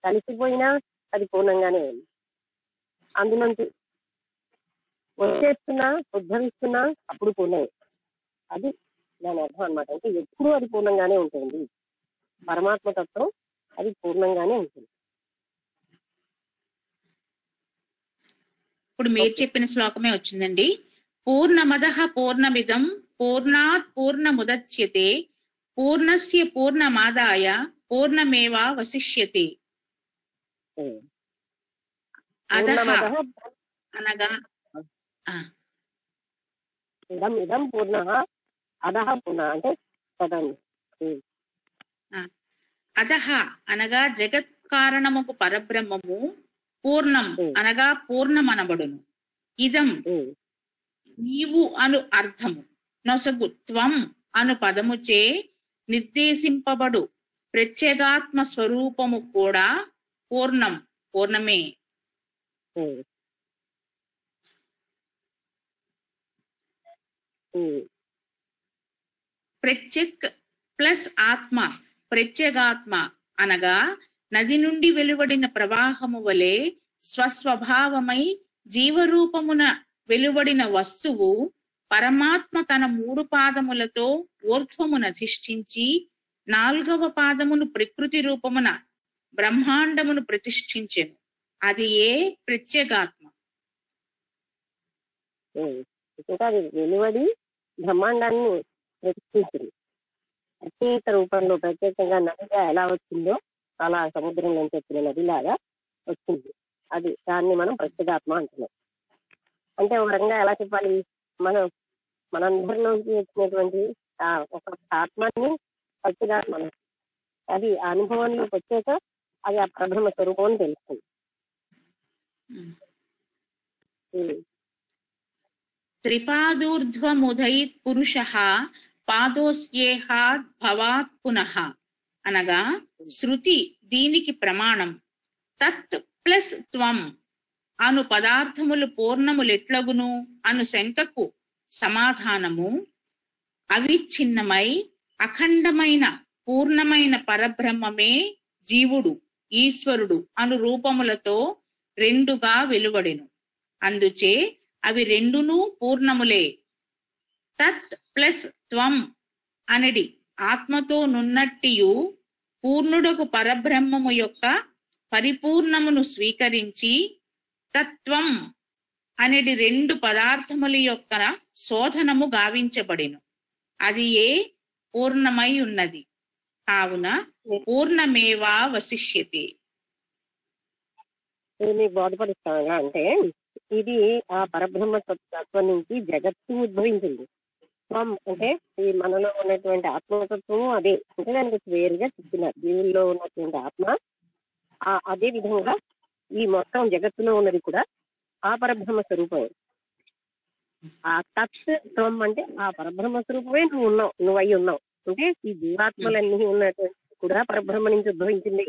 కలిసిపోయినా అది పూర్ణంగానే ఉంది. అందులోంచి వచ్చేస్తున్నా ఉద్భవిస్తున్నా అప్పుడు పూర్ణమే. అది దాని అర్థం అనమాట. అంటే ఎప్పుడూ అది పూర్ణంగానే ఉంటుంది. పరమాత్మ తత్వం అది పూర్ణంగానే ఉంటుంది. ఇప్పుడు మీరు చెప్పిన శ్లోకమే వచ్చిందండి. పూర్ణమదః పూర్ణమిదం పూర్ణాత్ పూర్ణముదచ్యతే పూర్ణస్య పూర్ణమాదాయ పూర్ణమేవా వశిష్యతే. అదః అనగా ఇదం పూర్ణ అదః పూర్ణ అంటే అదః అనగా జగత్ కారణముకు పరబ్రహ్మము పూర్ణం అనగా పూర్ణమనబడును. ఇదం నీవు అను అర్థము నొసగు త్వం అను పదముచే నిర్దేశింపబడు ప్రత్యేగాత్మ స్వరూపము కూడా పూర్ణమే. ప్రత్యేక్ ప్లస్ ఆత్మ, ప్రత్యేగాత్మ అనగా నది నుండి వెలువడిన ప్రవాహము వలె స్వస్వభావమై జీవరూపమున వెలువడిన వస్తువు పరమాత్మ తన 3 పాదములతో ఊర్ధ్వమున అధిష్ఠించి 4వ పాదమును ప్రకృతి రూపమున బ్రహ్మాండమును ప్రతిష్ఠించెను. అది ఏ ప్రత్యేగాత్మ. ఇంకా అది వెలువడి బ్రహ్మాండాన్ని ప్రతిష్ఠించింది. ప్రత్యేక రూపంలో ప్రత్యేకంగా నదిగా ఎలా వచ్చిందో అలా సముద్రంలో వచ్చిన నదిలాగా వచ్చింది. అది దాన్ని మనం ప్రత్యేగాత్మ అంటున్నాం. అంటే ఒక రకంగా ఎలా చెప్పాలి, మనందరిలోకి వచ్చినటువంటి ఒక ఆత్మాన్ని ప్రత్యేగాత్మ, అది ఆ అనుభవంలోకి వచ్చాక అది ఆ పరబ్రహ్మ స్వరూపం అని తెలుస్తుంది. త్రిపాదూర్ధ్వముదైత్ పురుషః పాదోస్యేహాత్ భవాత్ పునః అనగా శృతి దీనికి ప్రమాణం. తత్ ప్లస్ త్వం అను పదార్థములు పూర్ణములెట్లగును అను శంకకు సమాధానము అవిచ్ఛిన్నమై అఖండమైన పూర్ణమైన పరబ్రహ్మమే జీవుడు ఈశ్వరుడు అను రూపములతో రెండుగా వెలువడెను. అందుచే అవి రెండును పూర్ణములే. తత్ ప్లస్ త్వం అనడి ఆత్మతో నున్నట్టియు పూర్ణుడకు పరబ్రహ్మము యొక్క పరిపూర్ణమును స్వీకరించి తత్వం అనేది రెండు పదార్థముల యొక్క శోధనము గావించబడెను. అది ఏ పూర్ణమై ఉన్నది. కావున పూర్ణమేవా వశిష్యతే. మీకు బోధపడిస్తాను అంటే ఇది ఆ పరబ్రహ్మ తత్వం నుంచి జగత్తు ఉద్భవించింది. అంటే ఈ మనలో ఉన్నటువంటి ఆత్మతత్వం అదే, అంటే దానికి వేరుగా చెప్తున్నారు. జీవుల్లో ఉన్నటువంటి ఆత్మ అదే విధంగా ఈ మొత్తం జగత్తులో ఉన్నది కూడా ఆ పరబ్రహ్మ స్వరూపమే. ఆ తత్వం అంటే ఆ పరబ్రహ్మ స్వరూపమే నువ్వు అయి ఉన్నావు. అంటే ఈ జీవాత్మలన్నీ ఉన్నటువంటి కూడా పరబ్రహ్మ నుంచి ఉద్భవించింది.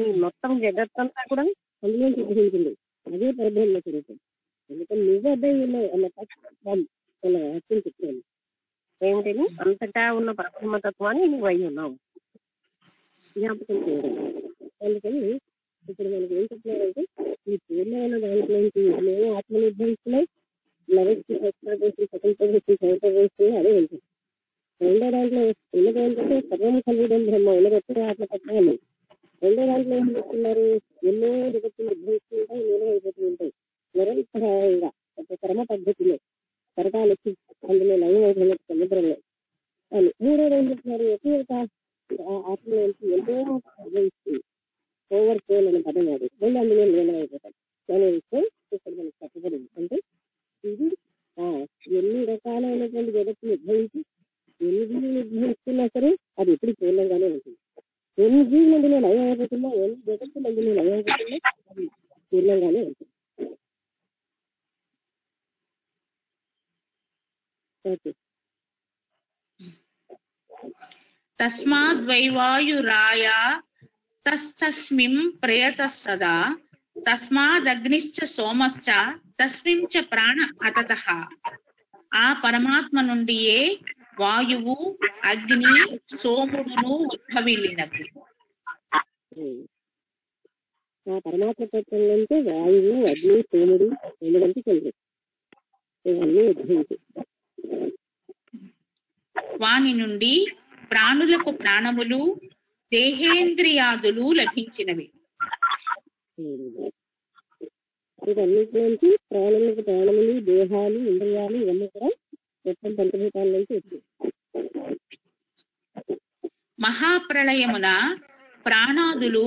ఈ మొత్తం జగత్తంతా కూడా అందులో ఉద్భవించింది. అదే పరబ్రహ్మ స్వరూపం. అందుకని నువ్వు అదే ఉన్నావు అన్న తత్వం అన్న అర్థం చెప్తాను. ఏమిటని అంతటా ఉన్న పరబ్రహ్మ తత్వాన్ని నువ్వు అయి ఉన్నావు, జ్ఞాపకం చేయడం. అందుకని ఇప్పుడు మనకి ఏం చెప్తున్నారంటే ఈ పూర్ణమైన దాంట్లో నుంచి మేము ఆత్మను ఉద్భవిస్తున్నాయి. లెవెన్త్ సెకండ్ ప్రవేశం అదే ఉంటుంది. రెండో దాంట్లో ఉన్నది ఏంటంటే సర్వం కలుగుడం బ్రహ్మ ఉన్నదొచ్చే ఆత్మతత్వాన్ని. రెండో దాంట్లో ఏం చెప్తున్నారు, ఎన్నో జగత్తులు ఉద్భవిస్తూ ఉంటాయి, ఎన్నో అయిపోతూ ఉంటాయి నిరంతరంగా ఒక క్రమ పద్ధతిలో తరకాలకి అందులో లయం అయిపోయిన సముద్రంలో. అని మూడోది ఏం చెప్తున్నారు, ఒకే ఒక ఆత్మ నుంచి ఎంతో ఉద్భవిస్తుంది. ఓవర్ ఫోల్ అనే పదం కాదు, మళ్ళీ అందులో లీనం అయిపోతాయి అనే విషయం ఇక్కడ మనకు చెప్పబడింది. అంటే ఇది ఎన్ని రకాలైనటువంటి జగత్తులు ఉద్భవించి ఎన్ని జీవులు ఉద్భవిస్తున్నా సరే అది ఎప్పుడు పూర్ణంగానే ఉంటుంది. ఎన్ని జీవులు అందులో లయం అయిపోతున్నా, ఎన్ని జగత్తులు అందులో లయం అయిపోతున్నా అది పూర్ణంగానే ఉంటుంది. తస్మాద్వైవాయురాయ తస్తస్మిం ప్రయత సదా తస్మాదగ్నిశ్చ సోమశ్చ తస్మిం చ ప్రాణ అతతః. ఆ పరమాత్మ నుండియే వాయువు అగ్ని సోముడును ఉద్భవిల్లినవి. ఆ పరమాత్మ తత్వం అంటే వాయువు అగ్ని సోముడు ఎందుకంటే చంద్రుడు ఇవన్నీ ఉద్భవించి వాని నుండి ప్రాణులకు ప్రాణములు దేహేంద్రియాదులు లభించినవి. వీటన్నిటి నుంచి ప్రాణులకు ప్రాణములు దేహాలు ఇంద్రియాలు ఇవన్నీ కూడా మొత్తం పంచభూతాల నుంచి వచ్చాయి. మహాప్రళయమున ప్రాణాదులు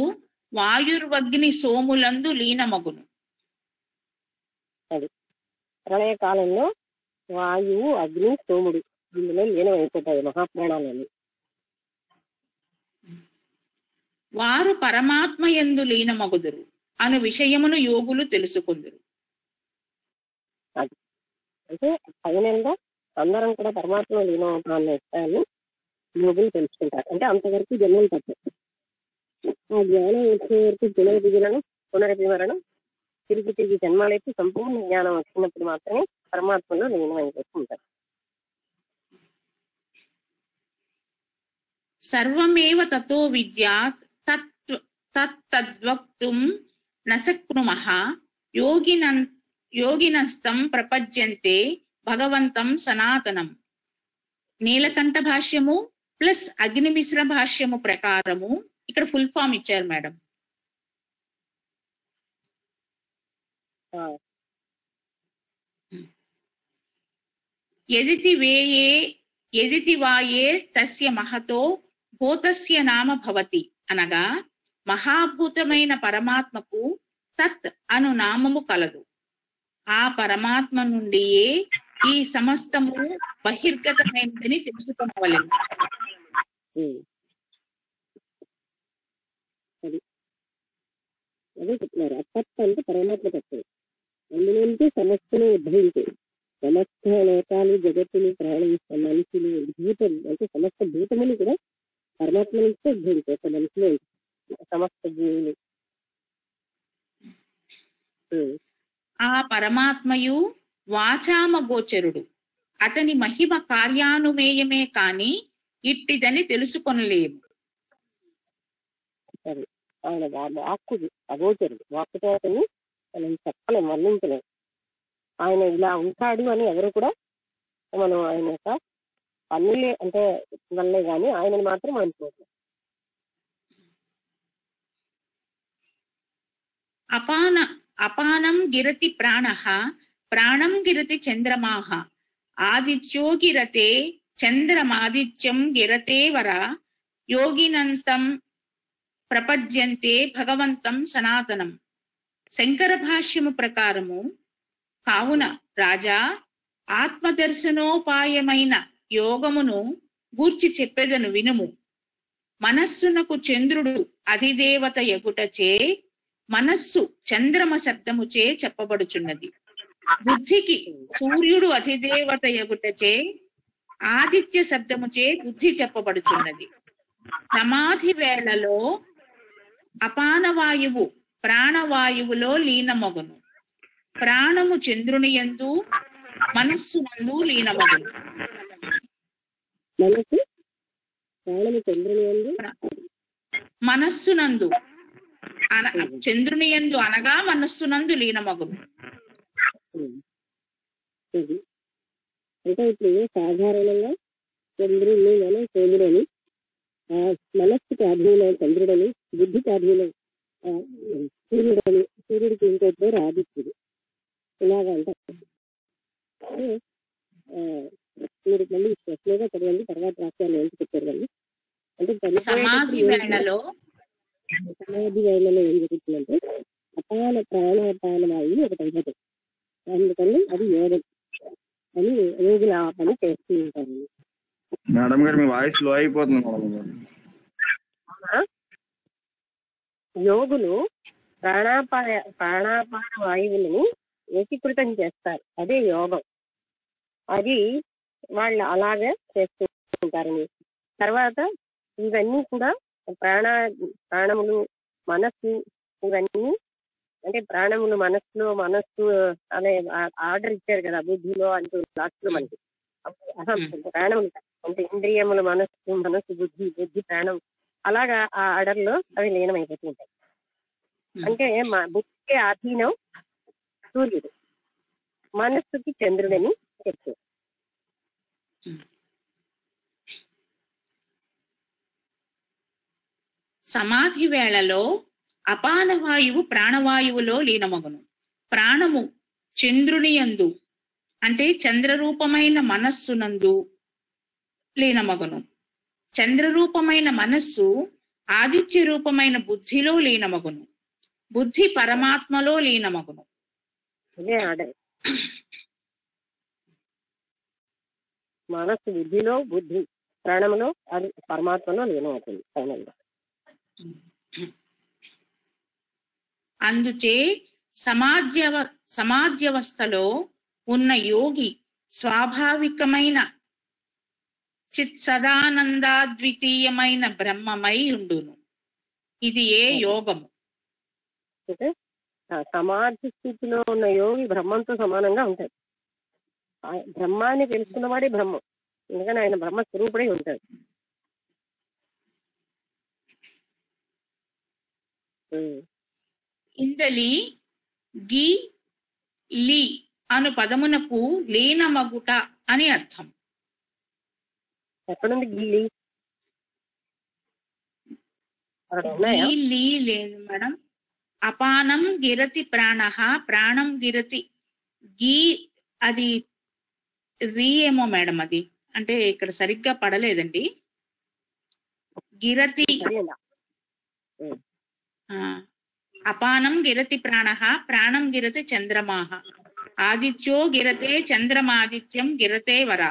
వాయుర్వగ్ని సోములందు లీనమగును. అది ప్రళయ కాలంలో వాయువు అగ్ని సోముడు ఇందులో లీనం అయిపోతాయి మహాప్రాణాలని. వారు పరమాత్మ యందు లీనమగుదురు అను విషయమును యోగులు తెలుసుకుందురు. అంటే ఫైనల్గా అందరం కూడా పరమాత్మ లీనం అవుతామన్న విషయాన్ని యోగులు తెలుసుకుంటారు. అంటే అంతవరకు జన్మలు తప్ప ఆ జ్ఞానం వచ్చే వరకు పునరభిమరణం తిరిగి తిరిగి జన్మాలైతే సంపూర్ణ జ్ఞానం వచ్చినప్పుడు మాత్రమే పరమాత్మలో లీనం అయిపోతుంటారు. సర్వమేవ తతో విద్యాత్ తద్వక్తుం నశక్నుమః యోగినస్తం ప్రపద్యంతే భగవంతం సనాతనం. నీలకంఠ భాష్యము ప్లస్ అగ్నిమిశ్ర భాష్యము ప్రకారము ఇక్కడ ఫుల్ ఫామ్ ఇచ్చారు మేడం. ఎదితి వాయే తస్య మహతో భూతస్య నామ భవతి అనగా మహాభూతమైన పరమాత్మకు తత్ అను నామము కలదు. ఆ పరమాత్మ నుండియే ఈ సమస్తము బహిర్గతమైనదని తెలుసుకోవలేము. అదే చెప్తున్నారు. అతత్ అంటే పరమాత్మ తత్వం, అందులోంచి సమస్తను ఉద్భవించే సమస్త లోకాలు జగత్తులు ప్రాణి మనుషులు భూతం అంటే సమస్త భూతములు కూడా పరమాత్మ నుంచి ఉద్భవించాయి. ఒక మనిషిలో సమస్త జీవులు. ఆ పరమాత్మయు వాచామ గోచరుడు. అతని మహిమ కార్యానుమేయమే కాని ఇట్టిదని తెలుసుకొనలేము. సరే, ఆయన వాక్కు అగోచరుడు, వాక్కుతో అతన్ని మనం చెప్పలేము, వర్ణించలేము. ఆయన ఇలా ఉంటాడు అని ఎవరు కూడా మనం ఆయన యొక్క పనులే అంటే వల్లే గాని ఆయనని మాత్రం అనుకోవట్లేదు. అపానం గిరతి ప్రాణః ప్రాణం గిరతి చంద్రమాః ఆదిత్యో గిరతే చంద్రమాదిత్యం గిరతే వర యోగినంతం ప్రపద్యంతే భగవంతం సనాతనం. శంకర భాష్యము ప్రకారము, కావున రాజా, ఆత్మదర్శనోపాయమైన యోగమును గూర్చి చెప్పెదను వినుము. మనస్సునకు చంద్రుడు అధిదేవత యగుటచే మనస్సు చంద్రమ శబ్దముచే చెప్పబడుచున్నది. బుద్ధికి సూర్యుడు అధిదేవత యగుటచే ఆదిత్య శబ్దముచే బుద్ధి చెప్పబడుచున్నది. సమాధి వేళలో అపానవాయువు ప్రాణవాయువులో లీనమగును. ప్రాణము చంద్రుని యందు మనస్సు నందు లీనమగును. మనస్సునందు చంద్రుని యందు అనగా మనస్సునందు లీనమగును. అంటే ఇప్పుడు సాధారణంగా చంద్రుడిని మనం సూర్యుడని, మనస్సుకి అధీనం చంద్రుడని, బుద్ధికి అధీనం సూర్యుడని, సూర్యుడికి ఇంకో పేరు ఆదిత్యుడు, ఇలాగా అంటారు. మీరు మళ్ళీ స్పెషల్గా చదవండి, తర్వాత వాక్యాలు ఏంటి చెప్పారు కానీ. అంటే సమాధి వేళలో ఏం జరుగుతుందంటే ప్రాణాపానవాయువు ఒకటి అయిపోతుంది. అందుకని అది యోగం అని యోగులు ఆ పని చేస్తూ ఉంటారు. మేడం గారు మీ వాయిస్ లో అయిపోతుంది. యోగులు ప్రాణాపాన వాయువులని ఏకీకృతం చేస్తారు, అదే యోగం. అది వాళ్ళు అలాగే చేస్తూ ఉంటారని. తర్వాత ఇవన్నీ కూడా ప్రాణములు, మనస్సు, ఇవన్నీ అంటే ప్రాణములు మనస్సు అనే ఆర్డర్ ఇచ్చారు కదా బుద్ధిలో అంటూ లాస్ట్ లో మనకి. ప్రాణములు అంటే ఇంద్రియములు, మనస్సు, బుద్ధి, ప్రాణం, అలాగా ఆ ఆర్డర్ లో అవి లీనమైపోతూ ఉంటాయి. అంటే బుద్ధికి అధీనం సూర్యుడు, మనస్సుకి చంద్రుడని చెప్తారు. సమాధి వేళలో అపానవాయువు ప్రాణవాయువులో లీనమగును. ప్రాణము చంద్రుని యందు అంటే చంద్రరూపమైన మనస్సునందు లీనమగును. చంద్రరూపమైన మనస్సు ఆదిత్య రూపమైన బుద్ధిలో లీనమగును. బుద్ధి పరమాత్మలో లీనమగును. ఇదే ఆర్డర్. మనస్సు బుద్ధిలో, బుద్ధి ప్రాణములో, అది పరమాత్మలో లీనమవుతుంది ఫైనల్గా. అందుచే సమాధ్యవస్థలో ఉన్న యోగి స్వాభావికమైన చిత్ సదానందాద్వితీయమైన బ్రహ్మమై ఉండును. ఇది ఏ యోగము. అంటే సమాధి స్థితిలో ఉన్న యోగి బ్రహ్మంతో సమానంగా ఉంటాడు. బ్రహ్మాన్ని తెలుసుకున్నవాడే బ్రహ్మం, ఎందుకని ఆయన బ్రహ్మ స్వరూపుడై ఉంటాడు. ఇందలి గి లి అను పదమునకు లీనమగుట అని అర్థం. ఎక్కడుంది గిల్లి? లీ లేదు మేడం. అపానం గిరతి ప్రాణః ప్రాణం గిరతి గీ, అది రీ ఏమో మేడం, అది అంటే ఇక్కడ సరిగ్గా పడలేదండి. గిరతి అపానం గిరతి ప్రాణః ప్రాణం గిరతి చంద్రమాః ఆదిత్యో గిరతే చంద్రమాదిత్యం గిరతే వర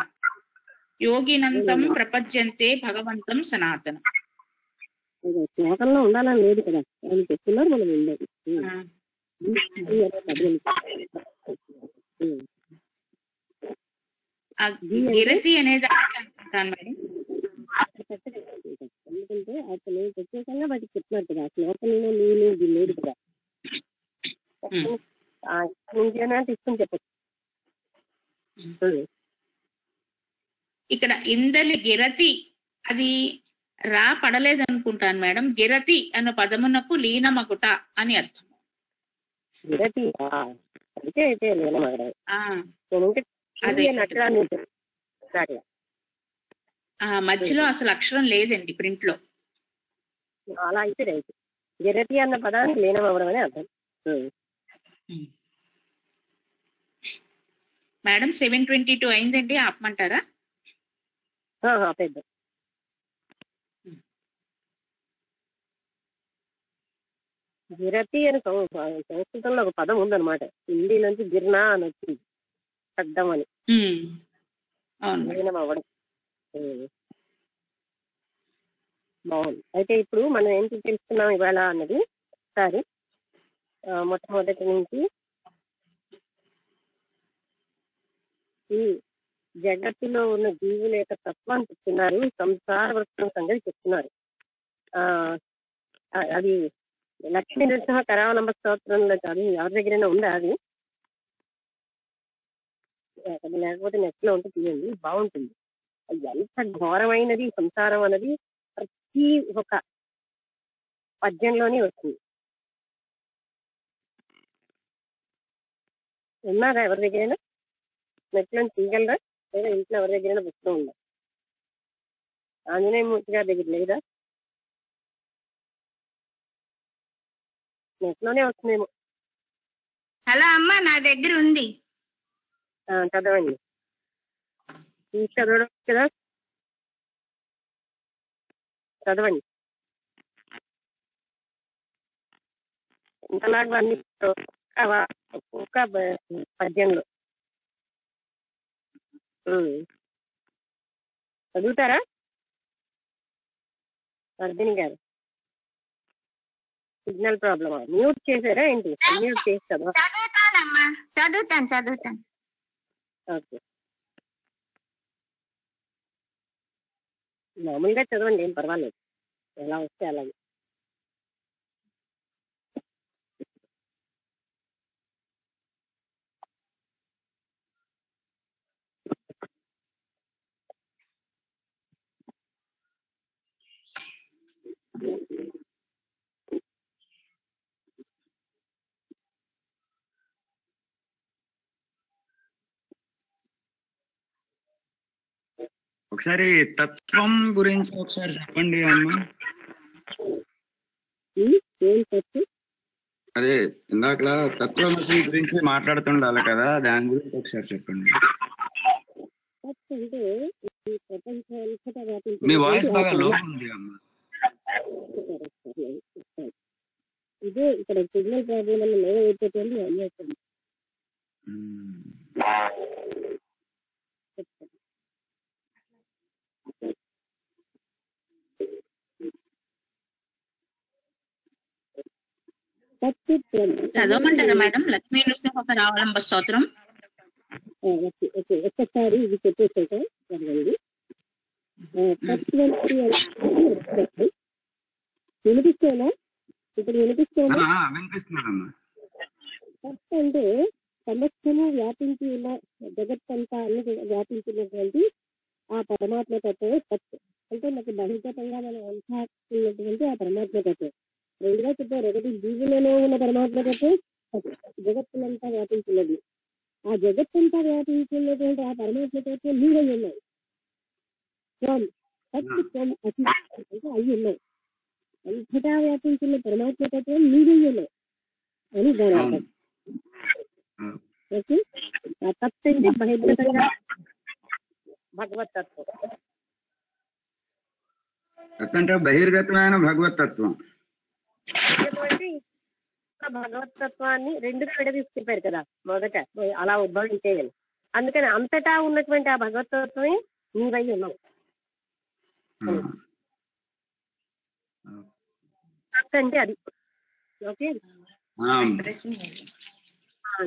యోగినంతం ప్రపద్యంతే భగవంతం సనాతనం. శ్లోకంలో ఉండాలని లేదు కదా, వాళ్ళు చెప్తున్నారు, మనం ఉండదు. గిరతి అనేది అనుకుంటాను మేడం. ఎందుకంటే అతను ప్రత్యేకంగా వాటికి చెప్తున్నారు కదా, శ్లోకంలో నేను లేదు కదా, నుంచి తీసుకుని చెప్పచ్చు. ఇక్కడ ఇందలి గిరతి అది రా పడలేదు అనుకుంటాను మేడం. గిరతి అన్న పదమునకు లీనమగుట అని అర్థం. గిరతి అయితే లీనమగడం. అదే మధ్యలో అసలు అక్షరం లేదండి ప్రింట్ లో. అలా అయితే రైతు గిరతి అన్న పదానికి లీనమవడం అని అర్థం. మేడం 7:22 అయిందండి, ఆపమంటారా? పెద్ద గిరతి అని సంస్కృతంలో ఒక పదం ఉందన్నమాట. హిందీ నుంచి గిర్నా అని వచ్చింది, అడ్డం అని, లీనం అవ్వడం. బాగుంది. అయితే ఇప్పుడు మనం ఏం తెలుసుకున్నాం ఇవాళ అన్నది ఒకసారి మొట్టమొదటి నుంచి ఈ జగత్తులో ఉన్న జీవుల యొక్క తత్వాన్ని చెప్తున్నారు, సంసార వృత్తం సంగతి చెప్తున్నారు. అది లక్ష్మీ నరసింహ కరావలంబ స్తోత్రంలో అది ఎవరి దగ్గరైనా ఉందా? అది లేకపోతే నెట్ లో ఉంటే తీయండి, బాగుంటుంది. ఎంత ఘోరమైనది సంసారం అన్నది ప్రతి ఒక పద్యంలోనే వస్తుంది. ఉన్నారా ఎవరి దగ్గరైనా? నెట్లో తీయగలరా? లేదా ఇంట్లో ఎవరి దగ్గరైనా పుస్తకం ఉందా? ఆంజనేయమూర్తి గారి దగ్గర లేదా? నెట్లోనే వస్తుందేమో. హలో అమ్మ, నా దగ్గర ఉంది. చదవండి. చదవడం కదా, చదవండి. ఇంతలాగా అన్ని ఒక పద్యంలో చదువుతారా వర్ధిని గారు? సిగ్నల్ ప్రాబ్లమా? మ్యూట్ చేశారా ఏంటి? మ్యూట్ చేసి చదువుతాను. ఓకే, మామూలుగా చదవండి, ఏం పర్వాలేదు, ఎలా వస్తే అలాగే. ఒకసారి తత్వం గురించి ఒకసారి చెప్పండి అమ్మ. అదే ఇందాక తత్వమసి గురించి మాట్లాడుతుండాలి కదా, దాని గురించి ఒకసారి చెప్పండి. మీ వాయిస్ బాగా లో ఉంది అమ్మ. ఇదే ఇక్కడ సిగ్నల్ ప్రాబ్లం అయిపోతుంది. చదవమంటారా మేడం? లక్ష్మీ నరసింహ కరావలంబ స్తోత్రం. ఒక్కసారి ఇది చెప్పేసాక చదవండి. వినిపిస్తేనా? ఇప్పుడు వినిపిస్తేనా? ఫస్ట్ అంటే సమస్తము వ్యాపించి ఉన్న జగత్తంతా అన్ని వ్యాపించినటువంటి ఆ పరమాత్మ తత్వమే సత్. అంటే నాకు బహిర్గతంగా మనం అంతా ఉన్నటువంటి ఆ పరమాత్మ తత్వం. రెండుగా చెప్పారు. ఒకటి జీవులలో ఉన్న పరమాత్మ తత్వం, జగత్తులంతా వ్యాపించినది. ఆ జగత్తంతా వ్యాపించినటువంటి ఆ పరమాత్మ తత్వం మీరై ఉన్నాయి. అంటే అవి ఉన్నాయి. అంతటా వ్యాపించిన పరమాత్మ తత్వం మీరై ఉన్నాయి అని దాని అర్థం. ఓకే, ఆ తత్వం అంటే బహిర్గతంగా భగవతత్వం అంటే బహిర్గతమైన భగవతత్వం. భగవతత్వాన్ని రెండుగా విడదీసుకెళ్ళారు కదా మొదట, అలా ఉద్భవించేయాలి. అందుకని అంతటా ఉన్నటువంటి ఆ భగవతత్వమే నీవై ఉన్నావు. అంటే అది ఓకే.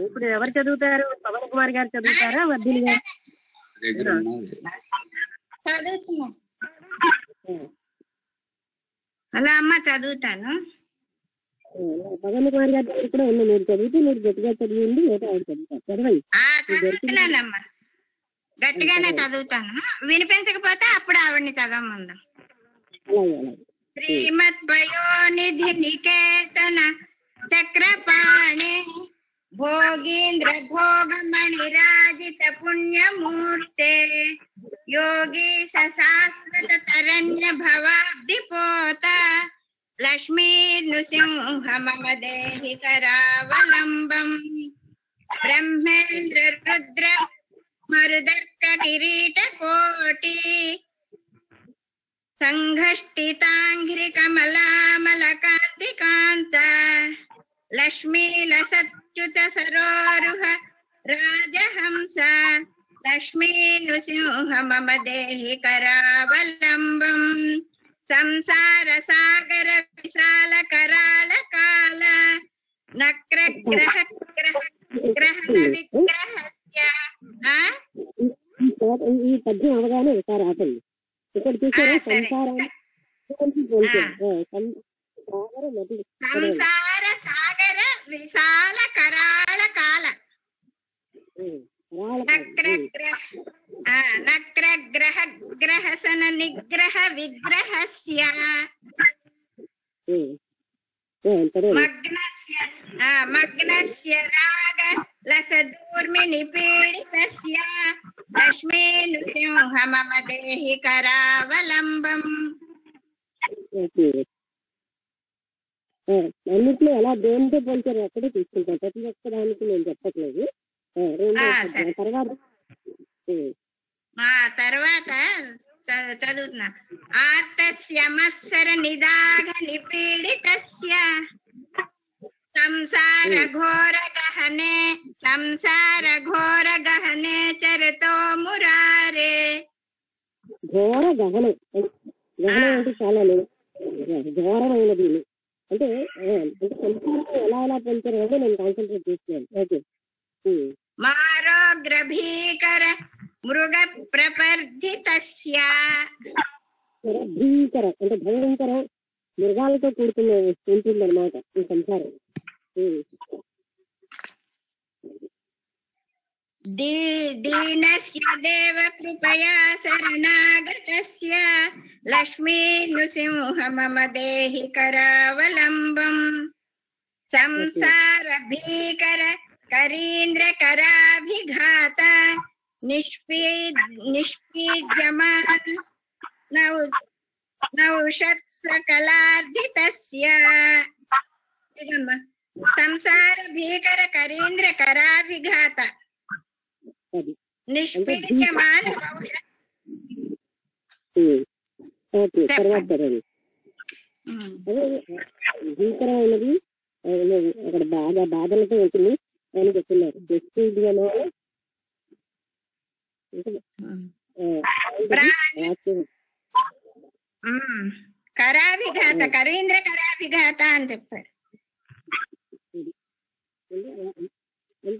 ఇప్పుడు ఎవరు చదువుతారు? పవన్ కుమార్ గారు చదువుతారా, వర్ధిని గారు? అలా అమ్మ చదువుతాను. పవన్ కుమార్ గారి కూడా ఉంది. మీరు చదివితే మీరు గట్టిగా చదివింది, లేదా ఆవిడ చదువుతారు. చదవండి. గట్టిగానే చదువుతాను, వినిపించకపోతే అప్పుడు ఆవిడ్ని చదవమందాం. అలాగే అలాగే. శ్రీమద్ వయోనిధి నికేతన చక్రపాణే భోగీంద్ర భోగమణిరాజిత పుణ్యమూర్తే యోగి శాశ్వత తరణ్య భవాబ్దిపోత లక్ష్మీర్నృసింహ మమ దేహి కరావలంబం బ్రహ్మేంద్ర రుద్ర మరుదర్క కిరీట కోటి సంఘష్టితాంఘ్రి కమలామలకాంతి కాంత లక్ష్మీలసచ్యుత సరోరుహ రాజహంస లక్ష్మీ నృసింహ మమ దేహి కరావలంబం సంసార సాగర విశాల కరాళ కాల నక్ర గ్రహ గ్రహణ విగ్రహస్య. ఈ పద్యం అవగానే ఒకసారి ఆపండి. ఇక్కడ చూసారా సంసారం సంసార సాగర విశాల కరాళ కాల నక్ర గ్రహ గ్రహసన నిగ్రహ విగ్రహస్య మగ్నస్య రాగ లసదూర్మి నిపీడితస్య లక్ష్మీ నృసింహ మమ దేహి కరావలంబం. అన్నిట్లో ఎలా దేనితో పోల్చారు అక్కడే తీసుకుంటాను, ప్రతి ఒక్కదానికి నేను చెప్పట్లేదు. తర్వాత చదువుతున్నా. ఆర్తస్య మత్సర నిదాఘ నిపీడితస్య సంసార ఘోర గహనే చరితో మురారే. ఘోర గహనం, గహనం అంటే చాలా ఘోరమైనది. అంటే సంసారం ఎలా ఎలా పొందుతారు అంటే నేను కాన్సన్ట్రేట్ చేస్తున్నాను. ఓకే. మారోగ్ర భీకర మృగ ప్రపర్ధితస్య భీకర అంటే భయంకరం, మృగాలతో కూడుకున్న ఉంటుంది అనమాట ఈ సంసారం. దీనస్య దేవ కృపయా శరణాగతస్య లక్ష్మీ నృసింహ మమ దేహి కరావలంబం సంసార భీకర కరీంద్ర కరాభిఘాత నిష్పీడ్యమాన నౌషత్సకలార్ధితస్య. సంసార భీకర కరీంద్ర కరాభిఘాత నిష్పీడ్యమాన భీకరమైనది అక్కడ బాగా బాధలతో ఉంటుంది అని చెప్తున్నారు. కరాభిఘాత కరీంద్ర కరాభిఘాత అని చెప్పారు.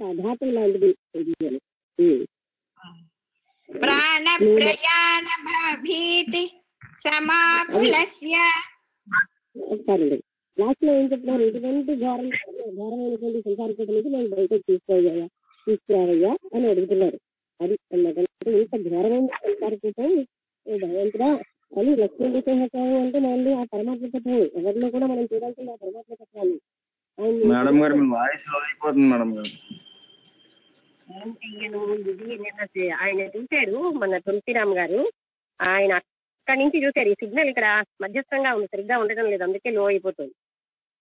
అఘాతం లాంటిది. ప్రాణ ప్రయాణ భీతి సమాకులస్య. లాస్ట్ లో ఏం చెప్తున్నారు? ఇటువంటి ఘోరమైనటువంటి సంసారికత నుంచి నేను బయట తీసుకురావయ్యా అని అడుగుతున్నారు. అది అన్నమాట. ఇంత ఘోరమైన సంసారికతం భగవంతుడా అని లక్ష్మీ నృసింహస్వామి అంటే మళ్ళీ ఆ పరమాత్మ తత్వం ఎవరిలో కూడా మనం చూడాల్సింది ఆ పరమాత్మ తత్వాన్ని. మేడం గారు మీ వాయిస్ లో అయిపోతుంది మేడం గారు. ఆయన చూశారు మన తులసిరామ్ గారు, ఆయన అక్కడి నుంచి చూశారు. ఈ సిగ్నల్ ఇక్కడ మధ్యస్థంగా ఉంది, సరిగ్గా ఉండడం లేదు, అందుకే లో అయిపోతుంది.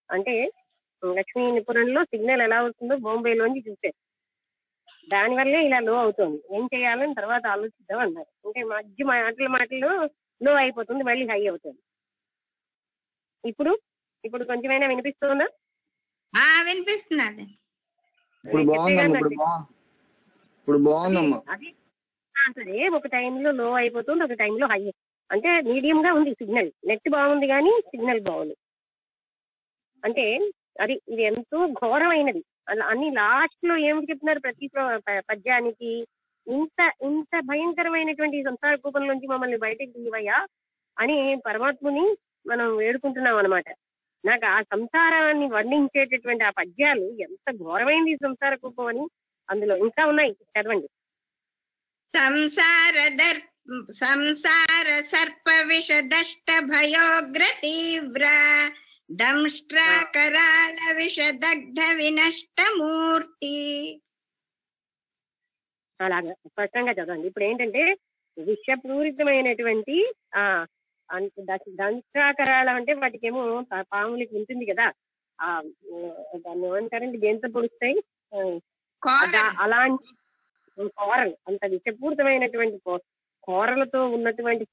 అంటే లక్ష్మీపురంలో సిగ్నల్ ఎలా అవుతుందో బాంబేలోంచి చూశారు, దానివల్లే ఇలా లో అవుతుంది. ఏం చేయాలని తర్వాత ఆలోచిద్దాం అన్నారు. అంటే మధ్య మాటలు లో అయిపోతుంది, మళ్ళీ హై అవుతుంది. ఇప్పుడు కొంచెమైనా వినిపిస్తుందా? వినిపిస్తున్నది. ఇప్పుడు బాగుందమ్మా. అది సరే, ఒక టైంలో లో అయిపోతుంది, ఒక టైంలో హై. అంటే మీడియం గా ఉంది సిగ్నల్. నెట్ బాగుంది కానీ సిగ్నల్ బాగుంది. అంటే ఇది ఎంతో ఘోరమైనది. అన్ని లాస్ట్ లో ఏమిటి చెప్తున్నారు ప్రతి పద్యానికి? ఇంత భయంకరమైనటువంటి సంసార కూపం నుంచి మమ్మల్ని బయటకు తీయవయ్యా అని పరమాత్ముని మనం వేడుకుంటున్నాం అనమాట. నాకు ఆ సంసారాన్ని వర్ణించేటటువంటి ఆ పద్యాలు ఎంత ఘోరమైంది సంసార కూపం అని అందులో ఇంకా ఉన్నాయి, చదవండి. సంసార సర్ప విషదష్ట భయోగ్ర తీవ్ర దంష్ట్రాకరాళ విషదగ్ధ వినష్ట మూర్తి. అలాగా స్పష్టంగా చదవండి. ఇప్పుడు ఏంటంటే విషపూరితమైనటువంటి దంష్ట్రాకరాళం అంటే వాటికేమో పాములకి ఉంటుంది కదా, దాన్ని ఏమంటారంటే దేంతో పొడుస్తాయి, అలాంటి కోరలు, అంత విషపూరితమైనటువంటి కోరలతో ఉన్నటువంటి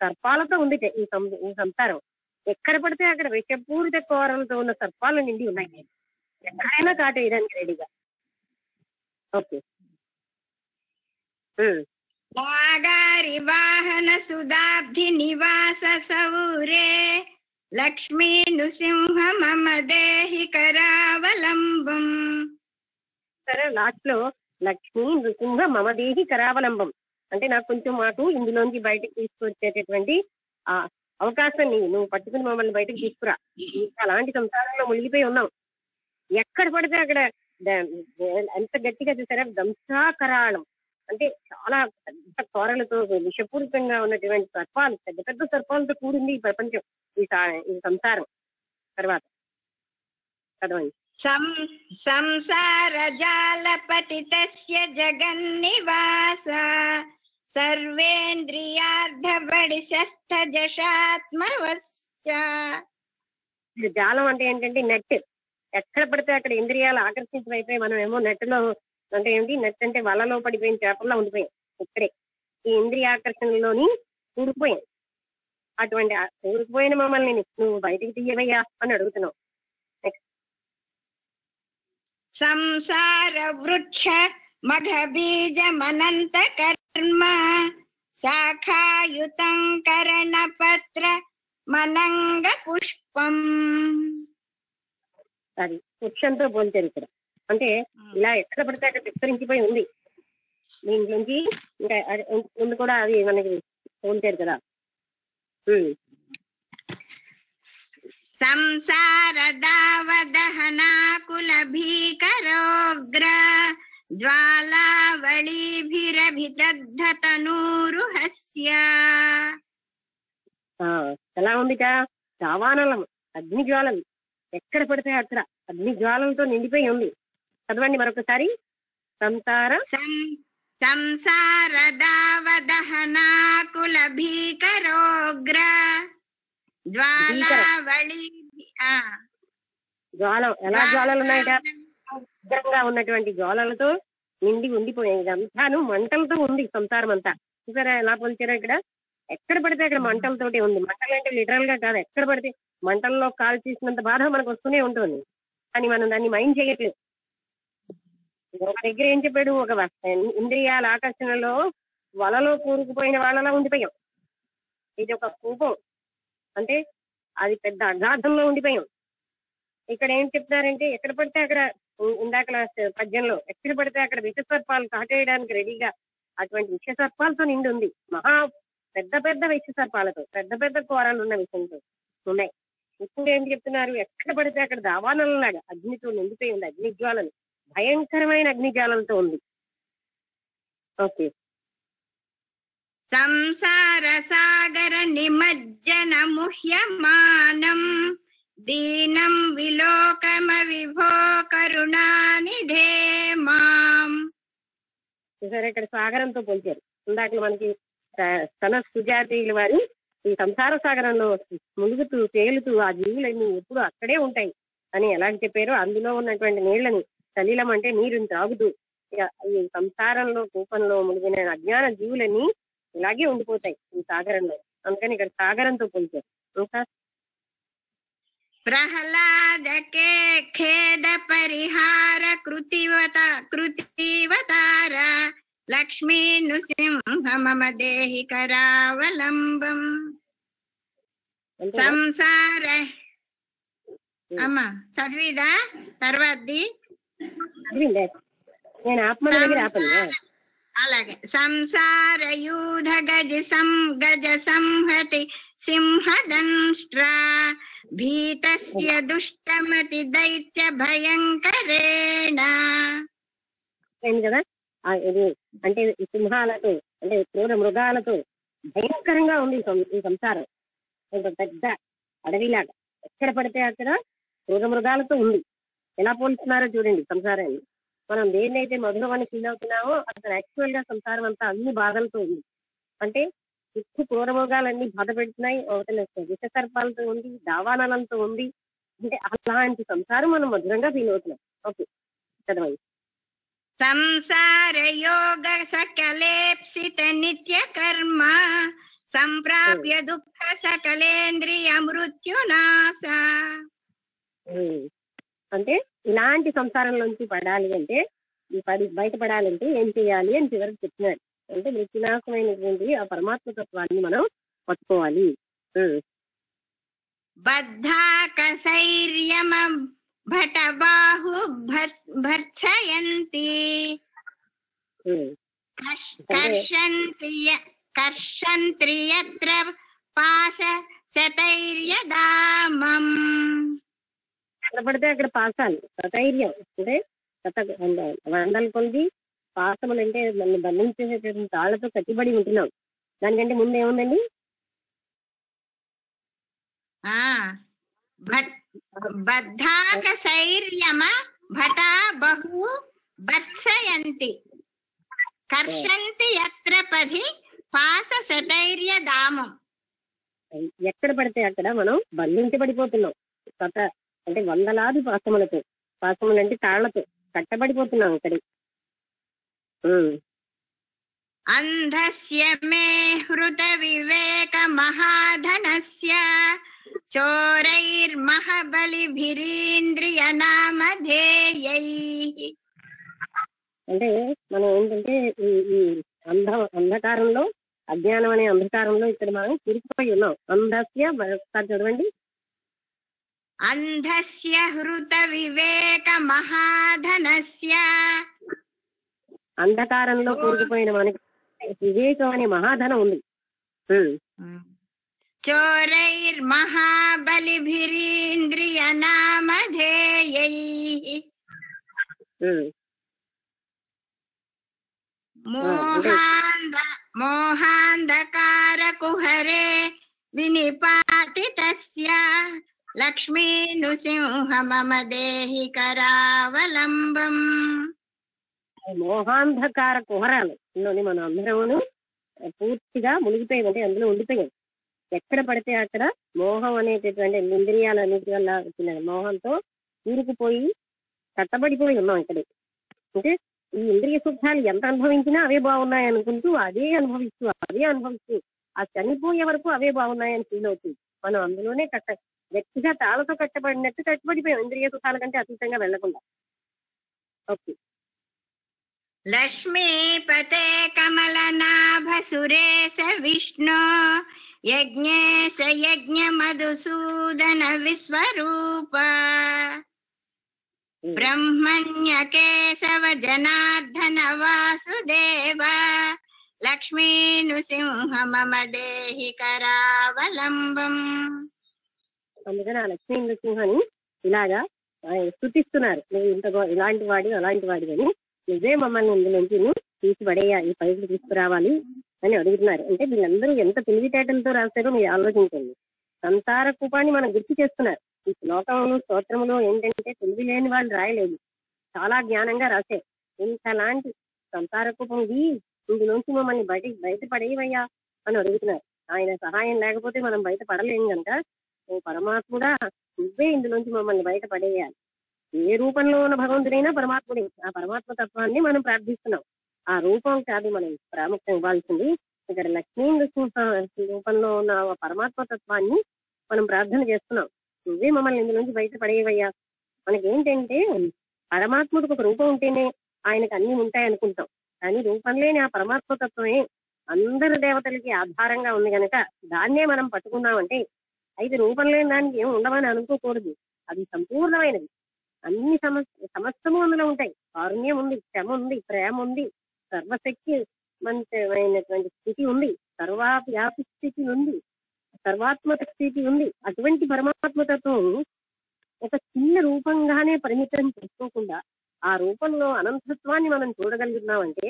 సర్పాలతో ఉంది ఈ సంసారం. ఎక్కడ పడితే అక్కడ విషపూరిత కోరలతో ఉన్న సర్పాలు నిండి ఉన్నాయి, ఎక్కడైనా కాటేయడానికి రెడీగా. ఓకే. నాగారి వాహన సుధాబ్ధి నివాస సౌరే లక్ష్మీ నృసింహ మమ దేహి కరావలంబం. సరే, లాస్ట్ లో లక్ష్మీ నృసింహ మమ దేహి కరావలంబం అంటే నాకు కొంచెం మాకు ఇందులోంచి బయటకు తీసుకొచ్చేటటువంటి ఆ అవకాశాన్ని నువ్వు పట్టుకుని మమ్మల్ని బయటకు తీసుకురా. అలాంటి సంసారంలో మునిగిపోయి ఉన్నాం. ఎక్కడ పడితే అక్కడ ఎంత గట్టిగా చూసారా, దంసాకరాళం అంటే చాలా పెద్ద కోరలతో విషపూరితంగా ఉన్నటువంటి సర్పాలు, పెద్ద పెద్ద సర్పాలతో కూడింది ఈ ప్రపంచం, ఈ సంసారం. తర్వాత చదవండి. సంసార జాలపతితస్య జగన్నివాస సర్వేంద్రియార్థబడిశస్థజశాత్మవశ్చ. జాలం అంటే ఏంటంటే నెట్. ఎక్కడ పడితే అక్కడ ఇంద్రియాలు ఆకర్షించమైపోయి మనం ఏమో నెట్ లో అంటే ఏంటి, నెట్ అంటే వలలో పడిపోయిన చేపల్లో ఉండిపోయాం. ఇక్కడే ఈ ఇంద్రియ ఆకర్షణలోని కూడిపోయాం. అటువంటి కూడిపోయిన మమ్మల్ని నువ్వు బయటికి తీయవయ్యా అని అడుగుతున్నావు. సంసార వృక్ష మఘ బీజమనంత కర్మ శాఖాయుతం కరణ పత్ర మనంగ పుష్పం. అది వృక్షంతో పోల్చారు ఇక్కడ. అంటే ఇలా ఎక్కడ పడితే అక్కడ విస్తరించిపోయి ఉంది. దీంట్లోంచి ఇంకా ముందు కూడా అది మనకి పోల్చారు కదా. సంసార దావదహనాకుల భీకరోగ్ర జ్వాలావళీభిరభిదగ్ధ తనూరుహస్య. ఎలా ఉందిట, దావానలం, అగ్ని జ్వాలలు ఎక్కడ పడితే అక్కడ అగ్ని జ్వాలలతో నిండిపోయి ఉంది. చదవండి మరొకసారి. సంసార దావదహనాకుల భీకరోగ్ర జ్వాలావళి. జ్వాలం ఎలా జ్వాలలు ఉన్నాయట, ఉగ్రంగా ఉన్నటువంటి జ్వాలలతో నిండి ఉండిపోయాయి. ఇదంతాను మంటలతో ఉంది సంసారం అంతా. చూసారా ఎలా పోల్చారా ఇక్కడ. ఎక్కడ పడితే అక్కడ మంటలతోటి ఉంది. మంటలు అంటే లిటరల్ గా కాదు, ఎక్కడ పడితే మంటల్లో కాల్ చేసినంత బాధ మనకు వస్తూనే ఉంటుంది. కానీ మనం దాన్ని మైండ్ చేయట్లేదు. ఒక దగ్గర ఏం చెప్పాడు, ఒక ఇంద్రియాల ఆకర్షణలో వలలో కూరుకుపోయిన వాళ్ళలా ఉండిపోయాం. ఇది ఒక కూపం, అంటే అది పెద్ద అగాధంలో ఉండిపోయాం. ఇక్కడ ఏం చెప్తారంటే ఎక్కడ పడితే అక్కడ, ఇందాక పద్యంలో ఎక్కడ పడితే అక్కడ విషసర్పాలు కాటేయడానికి రెడీగా అటువంటి విషసర్పాలతో నిండి ఉంది. మహా పెద్ద పెద్ద విషసర్పాలతో, పెద్ద పెద్ద కూరలు ఉన్న విషయంతో ఉన్నాయి. ఇప్పుడు ఏం చెప్తున్నారు, ఎక్కడ పడితే అక్కడ దావానలాగా అగ్నితో నిండిపోయి ఉంది. అగ్ని జ్వాలలు, భయంకరమైన అగ్ని జ్వాలలతో ఉంది. ఓకే. సంసార సాగర నిమజ్జన ముహ్యమానం దీనం విలోకమ విభో కరుణానిధే మాం. సరే, ఇక్కడ సాగరంతో పోల్చారు. ఇందాక మనకి తన సుజాతీయుల వారు ఈ సంసార సాగరంలో మునుగుతూ తేలుతూ ఆ జీవులన్నీ ఎప్పుడు అక్కడే ఉంటాయి అని ఎలా చెప్పారో, అందులో ఉన్నటువంటి నీళ్లని, సలీలం అంటే నీరుని త్రాగుతూ ఈ సంసారంలో కూపంలో మునిగిన అజ్ఞాన జీవులన్నీ ఇలాగే ఉండిపోతాయి ఈ సాగరంలో. అందుకని ఇక్కడ సాగరంతో పోల్చారు. ఇంకా ప్రహ్లాదకే ఖేద పరిహార కృతివతార లక్ష్మీ నృసింహ మమ దేహి కరావలంబం. సంసార అమ్మా చదివిదా తర్వాతది? నేను ఆత్మ దగ్గర ఆపండి. అలాగే. సంసార యూధ గజ సంహతి సింహదంష్ట్రా భీతస్య దుష్టమతి దైత్య భయంకరేణ. కదా ఇది అంటే సింహాలతో, అంటే క్రూర మృగాలతో భయంకరంగా ఉంది ఈ సంసారం. ఒక పెద్ద అడవిలాగా ఎక్కడ పడితే అక్కడ క్రూర మృగాలతో ఉంది. ఎలా పోల్చున్నారో చూడండి సంసారాన్ని. మనం దేన్నైతే మధురం అని ఫీల్ అవుతున్నామో అసలు యాక్చువల్ గా సంసారం అంతా అన్ని బాధలతో ఉంది. అంటే చుట్టూ క్రూర మృగాలన్నీ బాధ పెడుతున్నాయి, అవతల విష సర్పాలతో ఉంది, దావానలంతో ఉంది. అంటే అలాంటి సంసారం మనం మధురంగా ఫీల్ అవుతున్నాం. ఓకే చదవండి. సంసార యోగ సకలేప్సిత నిత్య కర్మ సంప్రాప్య దుఃఖ సకలేంద్రియ మృత్యునాశ. అంటే ఇలాంటి సంసారంలోంచి పడాలి అంటే, ఈ బయటపడాలంటే ఏం చేయాలి అని చివరికి చెప్తున్నారు. అంటే మృత్యునాశమైనటువంటి ఆ పరమాత్మ తత్వాన్ని మనం పట్టుకోవాలి. బద్ధాకశైర్యమ భటబాహు భర్త్సయంతి కర్షంతి యత్ర పాశ శతైర్యదామం. ఎక్కడ పడితే అక్కడ పాసాలు. సతైర్యం అంటే వందల కొద్ది పాసములు, అంటే మనల్ని బంధించేసేటువంటి తాళ్లతో కట్టిబడి ఉంటున్నాం. దానికంటే ముందు ఏముందండి? బద్ధాకశైర్యమ భటా బహు భర్త్సయంతి కర్షంతి యత్ర పది పాస శతైర్యదామం. ఎక్కడ పడితే అక్కడ మనం బంధించబడిపోతున్నాం. అంటే వందలాది పాసములతో, పాసములు అంటే తాళ్లతో కట్టబడిపోతున్నాం ఇక్కడి. అంధస్య మే హృత వివేక మహాధనస్య చోరైర్మహబలిభిరీంద్రియ నామధేయైః. అంటే మనం ఏంటంటే ఈ అంధకారంలో, అజ్ఞానం అనే అంధకారంలో ఇక్కడ మనం తిరిగిపోయి ఉన్నాం. అంధస్య, మరొకసారి చదవండి. అంధస్య హృత వివేక మహాధనస్య. అంధకారంలో కూరుకుపోయిన మనకి వివేకం అనే మహాధనం ఉంది. చోరైర్మహాబలిభిరీంద్రియ నామధేయైః. మోహాంధకార కుహరే వినిపాతితస్య లక్ష్మీనుసింహ మమ దేహి కరావలంబం. మోహాంధకార కుహరాలలోని మనం అందరమును పూర్తిగా మునిగిపోయాం, అంటే అందులో ఉండిపోయాం. ఎక్కడ పడితే అక్కడ మోహం అనేటటువంటి ఇంద్రియాలు అన్నిటి వల్ల వచ్చిన మోహంతో కూరుకుపోయి కట్టబడిపోయి ఉన్నాం ఇక్కడ. అంటే ఈ ఇంద్రియ సుఖాలు ఎంత అనుభవించినా అవే బాగున్నాయి అనుకుంటూ అదే అనుభవిస్తూ ఆ చనిపోయే వరకు అవే బాగున్నాయని ఫీల్ అవుతుంది. మనం అందులోనే వ్యక్తిగా తాళతో కట్టబడినట్టు కట్టబడిపోయాం, ఇంద్రియ సుఖాల కంటే అతీతంగా వెళ్లకుండా. ఓకే. లక్ష్మీపతే కమలనాభ సురేశ విష్ణు యజ్ఞేశ యజ్ఞ మధుసూదన విశ్వరూప బ్రహ్మణ్య కేశవ జనార్దన వాసుదేవ లక్ష్మీనుసింహ మమ దేహి కరావలంబం. అందుకని ఆ లక్ష్మీ నృసింహని ఇలాగా స్తుతిస్తున్నారు. నువ్వు ఇలాంటి వాడి అలాంటి వాడి అని, నువ్వే మమ్మల్ని ఇందులోంచి తీసి పడేయా, ఈ పైకి తీసుకురావాలి అని అడుగుతున్నారు. అంటే వీళ్ళందరూ ఎంత తెలివితేటలతో రాశారో మీరు ఆలోచించండి. సంసార కూపాన్ని మనం గుర్తు చేస్తున్నారు. ఈ శ్లోకములు స్తోత్రములు ఏంటంటే తెలివి లేని వాళ్ళు రాయలేదు, చాలా జ్ఞానంగా రాశారు. ఇంతలాంటి సంసార కూపం ఇందులోంచి మమ్మల్ని బయట పడేవయ్యా అని అడుగుతున్నారు. ఆయన సహాయం లేకపోతే మనం బయట పడలేం కనుక పరమాత్ముడా నువ్వే ఇందులోంచి మమ్మల్ని బయట పడేయాలి. ఏ రూపంలో ఉన్న భగవంతుడైనా పరమాత్ముడే. ఆ పరమాత్మ తత్వాన్ని మనం ప్రార్థిస్తున్నాం. ఆ రూపం కాదు మనం ప్రాముఖ్యం ఇవ్వాల్సింది. ఇక్కడ లక్ష్మీ నృసింహ రూపంలో ఉన్న పరమాత్మ తత్వాన్ని మనం ప్రార్థన చేస్తున్నాం. నువ్వే మమ్మల్ని ఇందులోంచి బయట పడేవయ్యా. మనకేంటంటే పరమాత్ముడికి ఒక రూపం ఉంటేనే ఆయనకు అన్ని ఉంటాయి అనుకుంటాం. కానీ రూపం లేని ఆ పరమాత్మ తత్వమే అందరి దేవతలకి ఆధారంగా ఉంది కనుక దాన్నే మనం పట్టుకున్నామంటే, అయితే రూపం లేని దానికి ఏమి ఉండవని అనుకోకూడదు. అది సంపూర్ణమైనది. అన్ని సమస్తము అందులో ఉంటాయి. కారుణ్యం ఉంది, క్షమ ఉంది, ప్రేమ ఉంది, సర్వశక్తివంతమైనటువంటి స్థితి ఉంది, సర్వవ్యాపి స్థితి ఉంది, సర్వాత్మక స్థితి ఉంది. అటువంటి పరమాత్మతత్వం ఒక చిన్న రూపంగానే పరిమితం చేసుకోకుండా ఆ రూపంలో అనంతత్వాన్ని మనం చూడగలుగుతున్నామంటే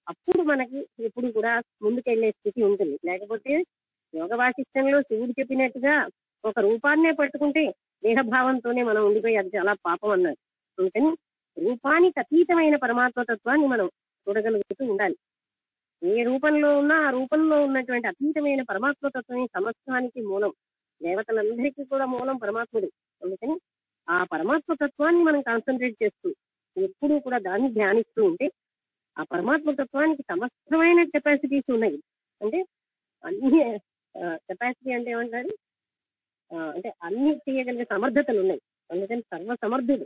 అప్పుడు మనకి ఎప్పుడు కూడా ముందుకెళ్లే స్థితి ఉంటుంది. లేకపోతే యోగ వాసిష్టంలో శివుడు చెప్పినట్టుగా ఒక రూపాన్నే పట్టుకుంటే దేహభావంతోనే మనం ఉండిపోయి అది చాలా పాపం అన్నారు. అందుకని రూపానికి అతీతమైన పరమాత్మ తత్వాన్ని మనం చూడగలుగుతూ ఉండాలి. ఏ రూపంలో ఉన్నా ఆ రూపంలో ఉన్నటువంటి అతీతమైన పరమాత్మ తత్వమే సమస్తానికి మూలం. దేవతలందరికీ కూడా మూలం పరమాత్ముడు. అందుకని ఆ పరమాత్మ తత్వాన్ని మనం కాన్సన్ట్రేట్ చేస్తూ ఎప్పుడూ కూడా దాన్ని ధ్యానిస్తూ ఉంటే ఆ పరమాత్మ తత్వానికి సమస్తమైన కెపాసిటీస్ ఉన్నాయి. అంటే అన్ని కెపాసిటీ అంటే ఏమంటారు, అంటే అన్ని చేయగలిగే సమర్థతలు ఉన్నాయి. అందుకని సర్వ సమర్థుడు,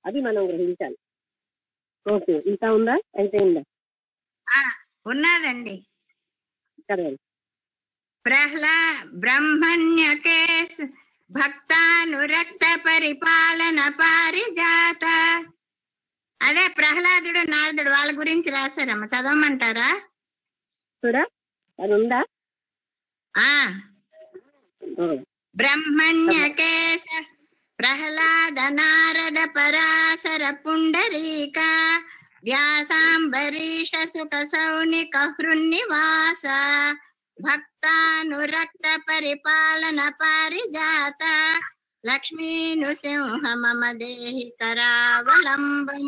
అది మనం గ్రహించాలి. ఓకే, ఇంకా ఉందా? అయిపోయిందా? ఉన్నదండి. చదవండి. బ్రహ్మణ్యకే భక్తానురక్త పరిపాలన పారిజాత. అదే ప్రహ్లాదుడు నారదుడు వాళ్ళ గురించి రాశారమ్మ, చదవమంటారా? చూడా, అది ఉందా? బ్రహ్మణ్యకేశ ప్రహ్లాద నారద పరాశర పుండరీక వ్యాసాంబరీష సుఖ సౌనిక హృన్నివాస భక్తానురక్త పరిపాలన పారిజాత లక్ష్మీనుసింహ మమ దేహి కరావలంబం.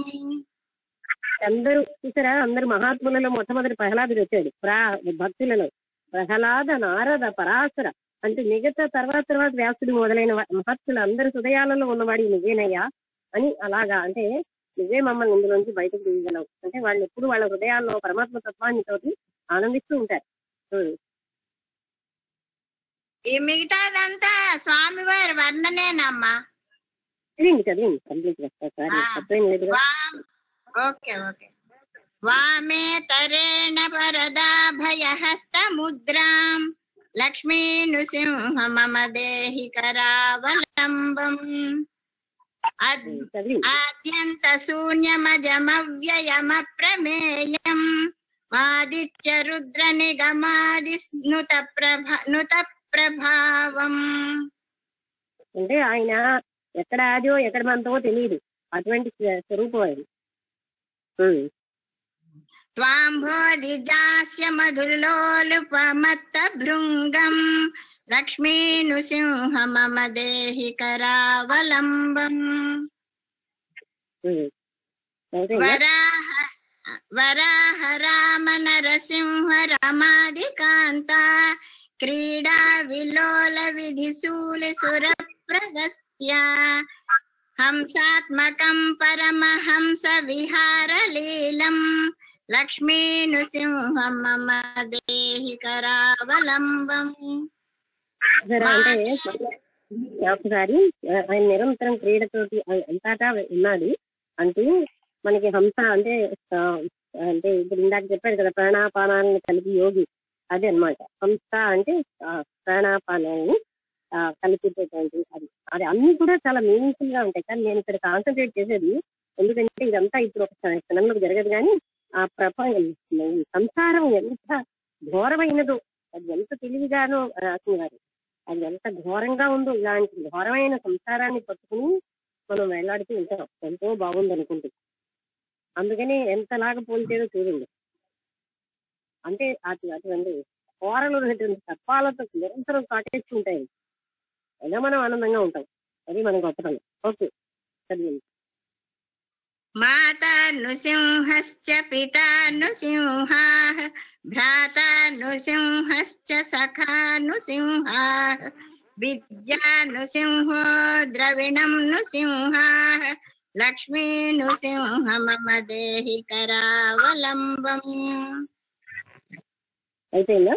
అందరూ చూసారా, అందరు మహాత్ములలో మొట్టమొదటి ప్రహ్లాదుడు వచ్చాడు. భక్తులలో ప్రహ్లాద నారద పరాశర అంటే మిగతా తర్వాత వ్యాసుడు మొదలైన మహత్తులు అందరి హృదయాలలో ఉన్నవాడి నువ్వేనయ్యా అని. అలాగా అంటే నువ్వే మమ్మల్ని ఇందులోంచి బయటకు తీయగలవు అంటే వాళ్ళు ఎప్పుడు వాళ్ళ హృదయాల్లో పరమాత్మ తత్వాన్ని తోటి ఆనందిస్తూ ఉంటారు. ఈ మిగతాదంతా స్వామివారి వర్ణనేనమ్మా. చదివింది కంప్లీట్ గా. తప్పేం లేదు. Okay okay. వామే తరేణ వరదా భయహస్త ముద్రాం లక్ష్మీ నృసింహ మమ దేహి కరావలంబం ఆద్యంత శూన్యమజమవ్యయమప్రమేయం ఆదిత్య రుద్ర నిగమాది నుత ప్రభావం. అంటే ఆయన ఎక్కడ ఆదో ఎక్కడ మనతో తెలియదు, అటువంటి స్వరూపం అది. త్వాంభోధిజాస్య మధులోలుపమత్త భృంగం లక్ష్మీ నృసింహ మమ దేహి కరావలంబం. వరాహ రామ నరసింహ రమాదికాంత క్రీడా విలోల విధిశూలి సుర ప్రగస్త్య హంసాత్మకం పరమహంస విహార లీలం లక్ష్మీ నృసింహ మమ దేహి కరావలంబం. అంటే ఒకసారి ఆయన నిరంతరం క్రీడతోటి అంతటా ఉన్నాడు అంటూ మనకి హంస అంటే అంటే ఇప్పుడు ఇందాక చెప్పాడు కదా, ప్రాణాపానాలను కలిపి యోగి, అదే అన్నమాట. హంస అంటే ప్రాణాపానాలను కలిపేటటువంటి అది. అది అన్ని కూడా చాలా మీనింగ్ఫుల్ గా ఉంటాయి. కానీ నేను ఇక్కడ కాన్సన్ట్రేట్ చేసేది ఎందుకంటే ఇదంతా ఇప్పుడు ఒక క్షణంలో జరగదు. కానీ ఆ సంసారం ఎంత ఘోరమైనదో, అది ఎంత తెలివిగానో రాసినవారు, అది ఎంత ఘోరంగా ఉందో. ఇలాంటి ఘోరమైన సంసారాన్ని పట్టుకుని మనం వేలాడుతూ ఉంటాం ఎంతో బాగుంది అనుకుంటూ. అందుకని ఎంతలాగా పోల్చేదో చూడండి. అంటే అటువంటి ఘోరలు ఉన్నటువంటి సర్పాలతో నిరంతరం కాటేస్తుంటాయి, ఏదో మనం ఆనందంగా ఉంటాం. అది మన గొప్పతనం. ఓకే, చదివింది. మాతా నృసింహశ్చ పితా నృసింహాః భ్రాతా నృసింహశ్చ సఖా నృసింహాః విద్యా నృసింహో ద్రవిణం నృసింహాః లక్ష్మీ నృసింహ మమ దేహి కరావలంబం. అయిపోయిందా?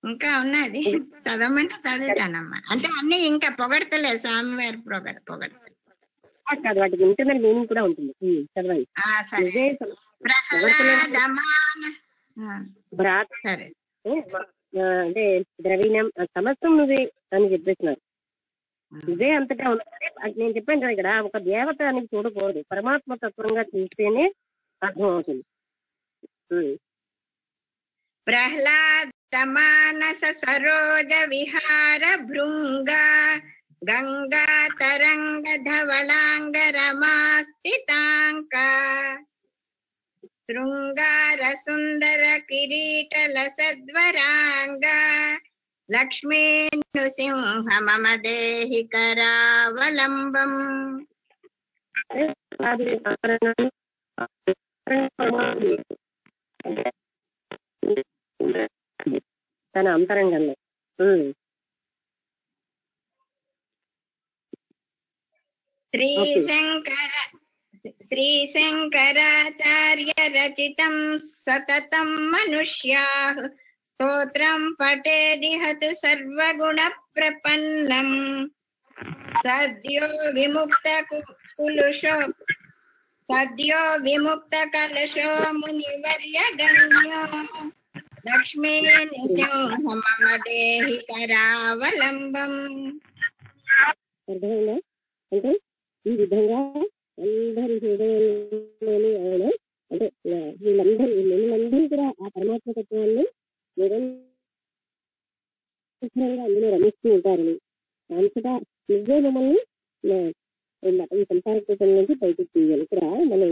ఇంకా ఉన్నది, చదవమంటే చదువుతానమ్మా. అంటే అన్ని ఇంకా పొగడతలేదు స్వామివారి పొగడతలేదు కాదు, వాటికి ఇంటర్నల్ మీనింగ్ కూడా ఉంటుంది. చదవండి. సరే. అంటే ద్రవిణం సమస్తం నువ్వే అని చెప్పేస్తున్నారు. నువ్వే అంతటా ఉన్నది. నేను చెప్పాను కదా, ఇక్కడ ఒక దేవత అని చూడకూడదు, పరమాత్మ తత్వంగా చూస్తేనే అర్థం అవుతుంది. ప్రహ్లాద మానస సరోజ విహార భృంగ గంగా తరంగ ధవళాంగ రమాస్థితాంక శృంగార సుందర కిరీటల సద్వరాంగ లక్ష్మీ నృసింహ మమ దేహి కరావలంబం. తన అంతరంగంలో శ్రీ శంకరాచార్య రచితం సతతం మనుష్యాః స్తోత్రం పఠేదిహతు సర్వగుణ ప్రపన్నం. సద్యో విముక్త కలశో మునివర్య గణ్యో లక్ష్మీ నృసింహ మమ దేహి కరావలంబం. అర్థమైందా? అంటే ఈ విధంగా అందరి హృదయంలోని ఆయన అంటే వీళ్ళందరూ కూడా ఆ పరమాత్మ తత్వాన్ని నిరంతరంగా అందులో రమిస్తూ ఉంటారని, అంతటా నువ్వే మమ్మల్ని ఈ సంసార కూటం నుంచి బయటకు తీయాలి. ఇక్కడ మనం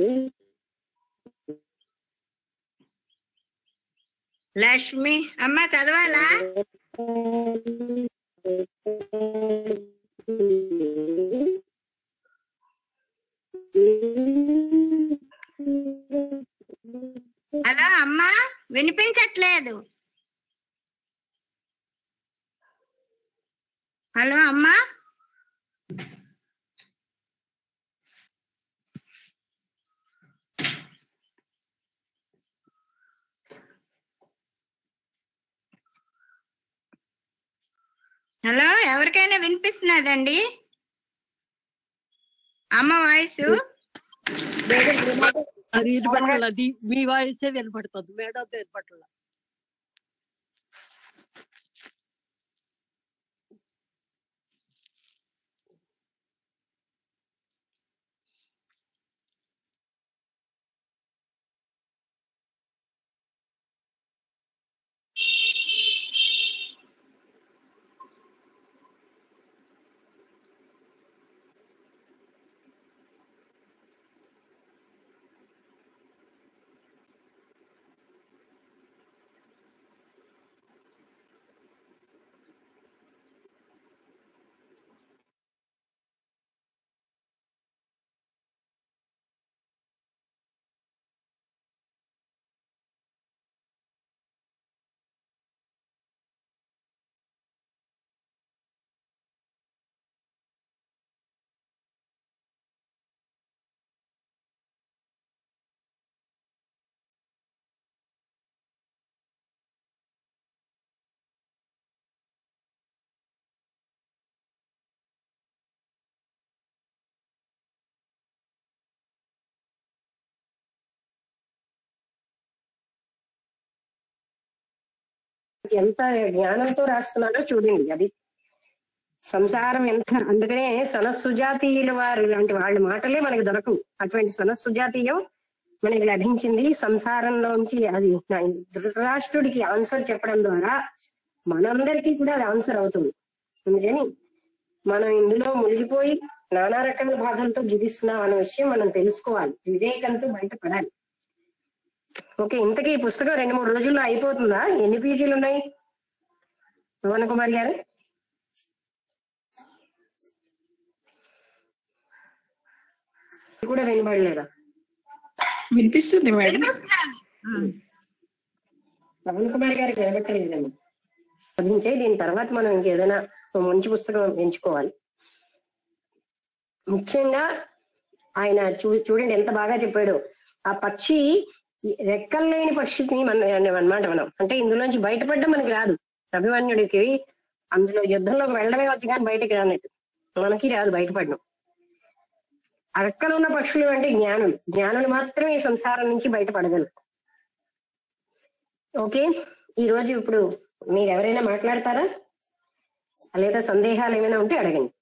లక్ష్మి అమ్మ చదవాలా? హలో అమ్మా, వినిపించట్లేదు. హలో అమ్మా. హలో, ఎవరికైనా వినిపిస్తున్నదండి అమ్మ వాయిస్? అది వినపట్ల, మీ వాయిసే వినపడుతుంది, మేడం వినపట్ల. ఎంత జ్ఞానంతో రాస్తున్నారో చూడండి. అది సంసారం ఎంత, అందుకనే సనస్సుజాతీయుల వారు లాంటి వాళ్ళ మాటలే మనకు దొరకవు. అటువంటి సనస్సుజాతీయం మనకి లభించింది సంసారంలోంచి. అది ధృతరాష్ట్రుడికి ఆన్సర్ చెప్పడం ద్వారా మనందరికీ కూడా అది ఆన్సర్ అవుతుంది. అందుకని మనం ఇందులో మునిగిపోయి నానా రకాల బాధలతో జీవిస్తున్నాం అనే విషయం మనం తెలుసుకోవాలి, వివేకంతో బయటపడాలి. ఓకే, ఇంతకీ ఈ పుస్తకం 2-3 రోజుల్లో అయిపోతుందా? ఎన్ని పేజీలు ఉన్నాయి భువన కుమార్ గారు? కూడా వినబడలేదా? వినిపిస్తుంది మేడం. భువన కుమార్ గారికి వినబట్టలేదండి. సాధించే దీని తర్వాత మనం ఇంకేదైనా మంచి పుస్తకం ఎంచుకోవాలి. ముఖ్యంగా ఆయన చూడండి ఎంత బాగా చెప్పాడు. ఆ పక్షి రెక్కలు లేని పక్షిని అన్నమాట మనం. అంటే ఇందులోంచి బయటపడడం మనకి రాదు. అభిమన్యుడికి అందులో యుద్ధంలోకి వెళ్ళడమే వచ్చి కానీ బయటకి రానట్టు మనకి రాదు బయటపడడం. ఆ రెక్కలు ఉన్న పక్షులు అంటే జ్ఞానులు మాత్రమే ఈ సంసారం నుంచి బయటపడగలరు. ఓకే, ఈ రోజు ఇప్పుడు మీరు ఎవరైనా మాట్లాడతారా? లేదా సందేహాలు ఏమైనా ఉంటే అడగండి.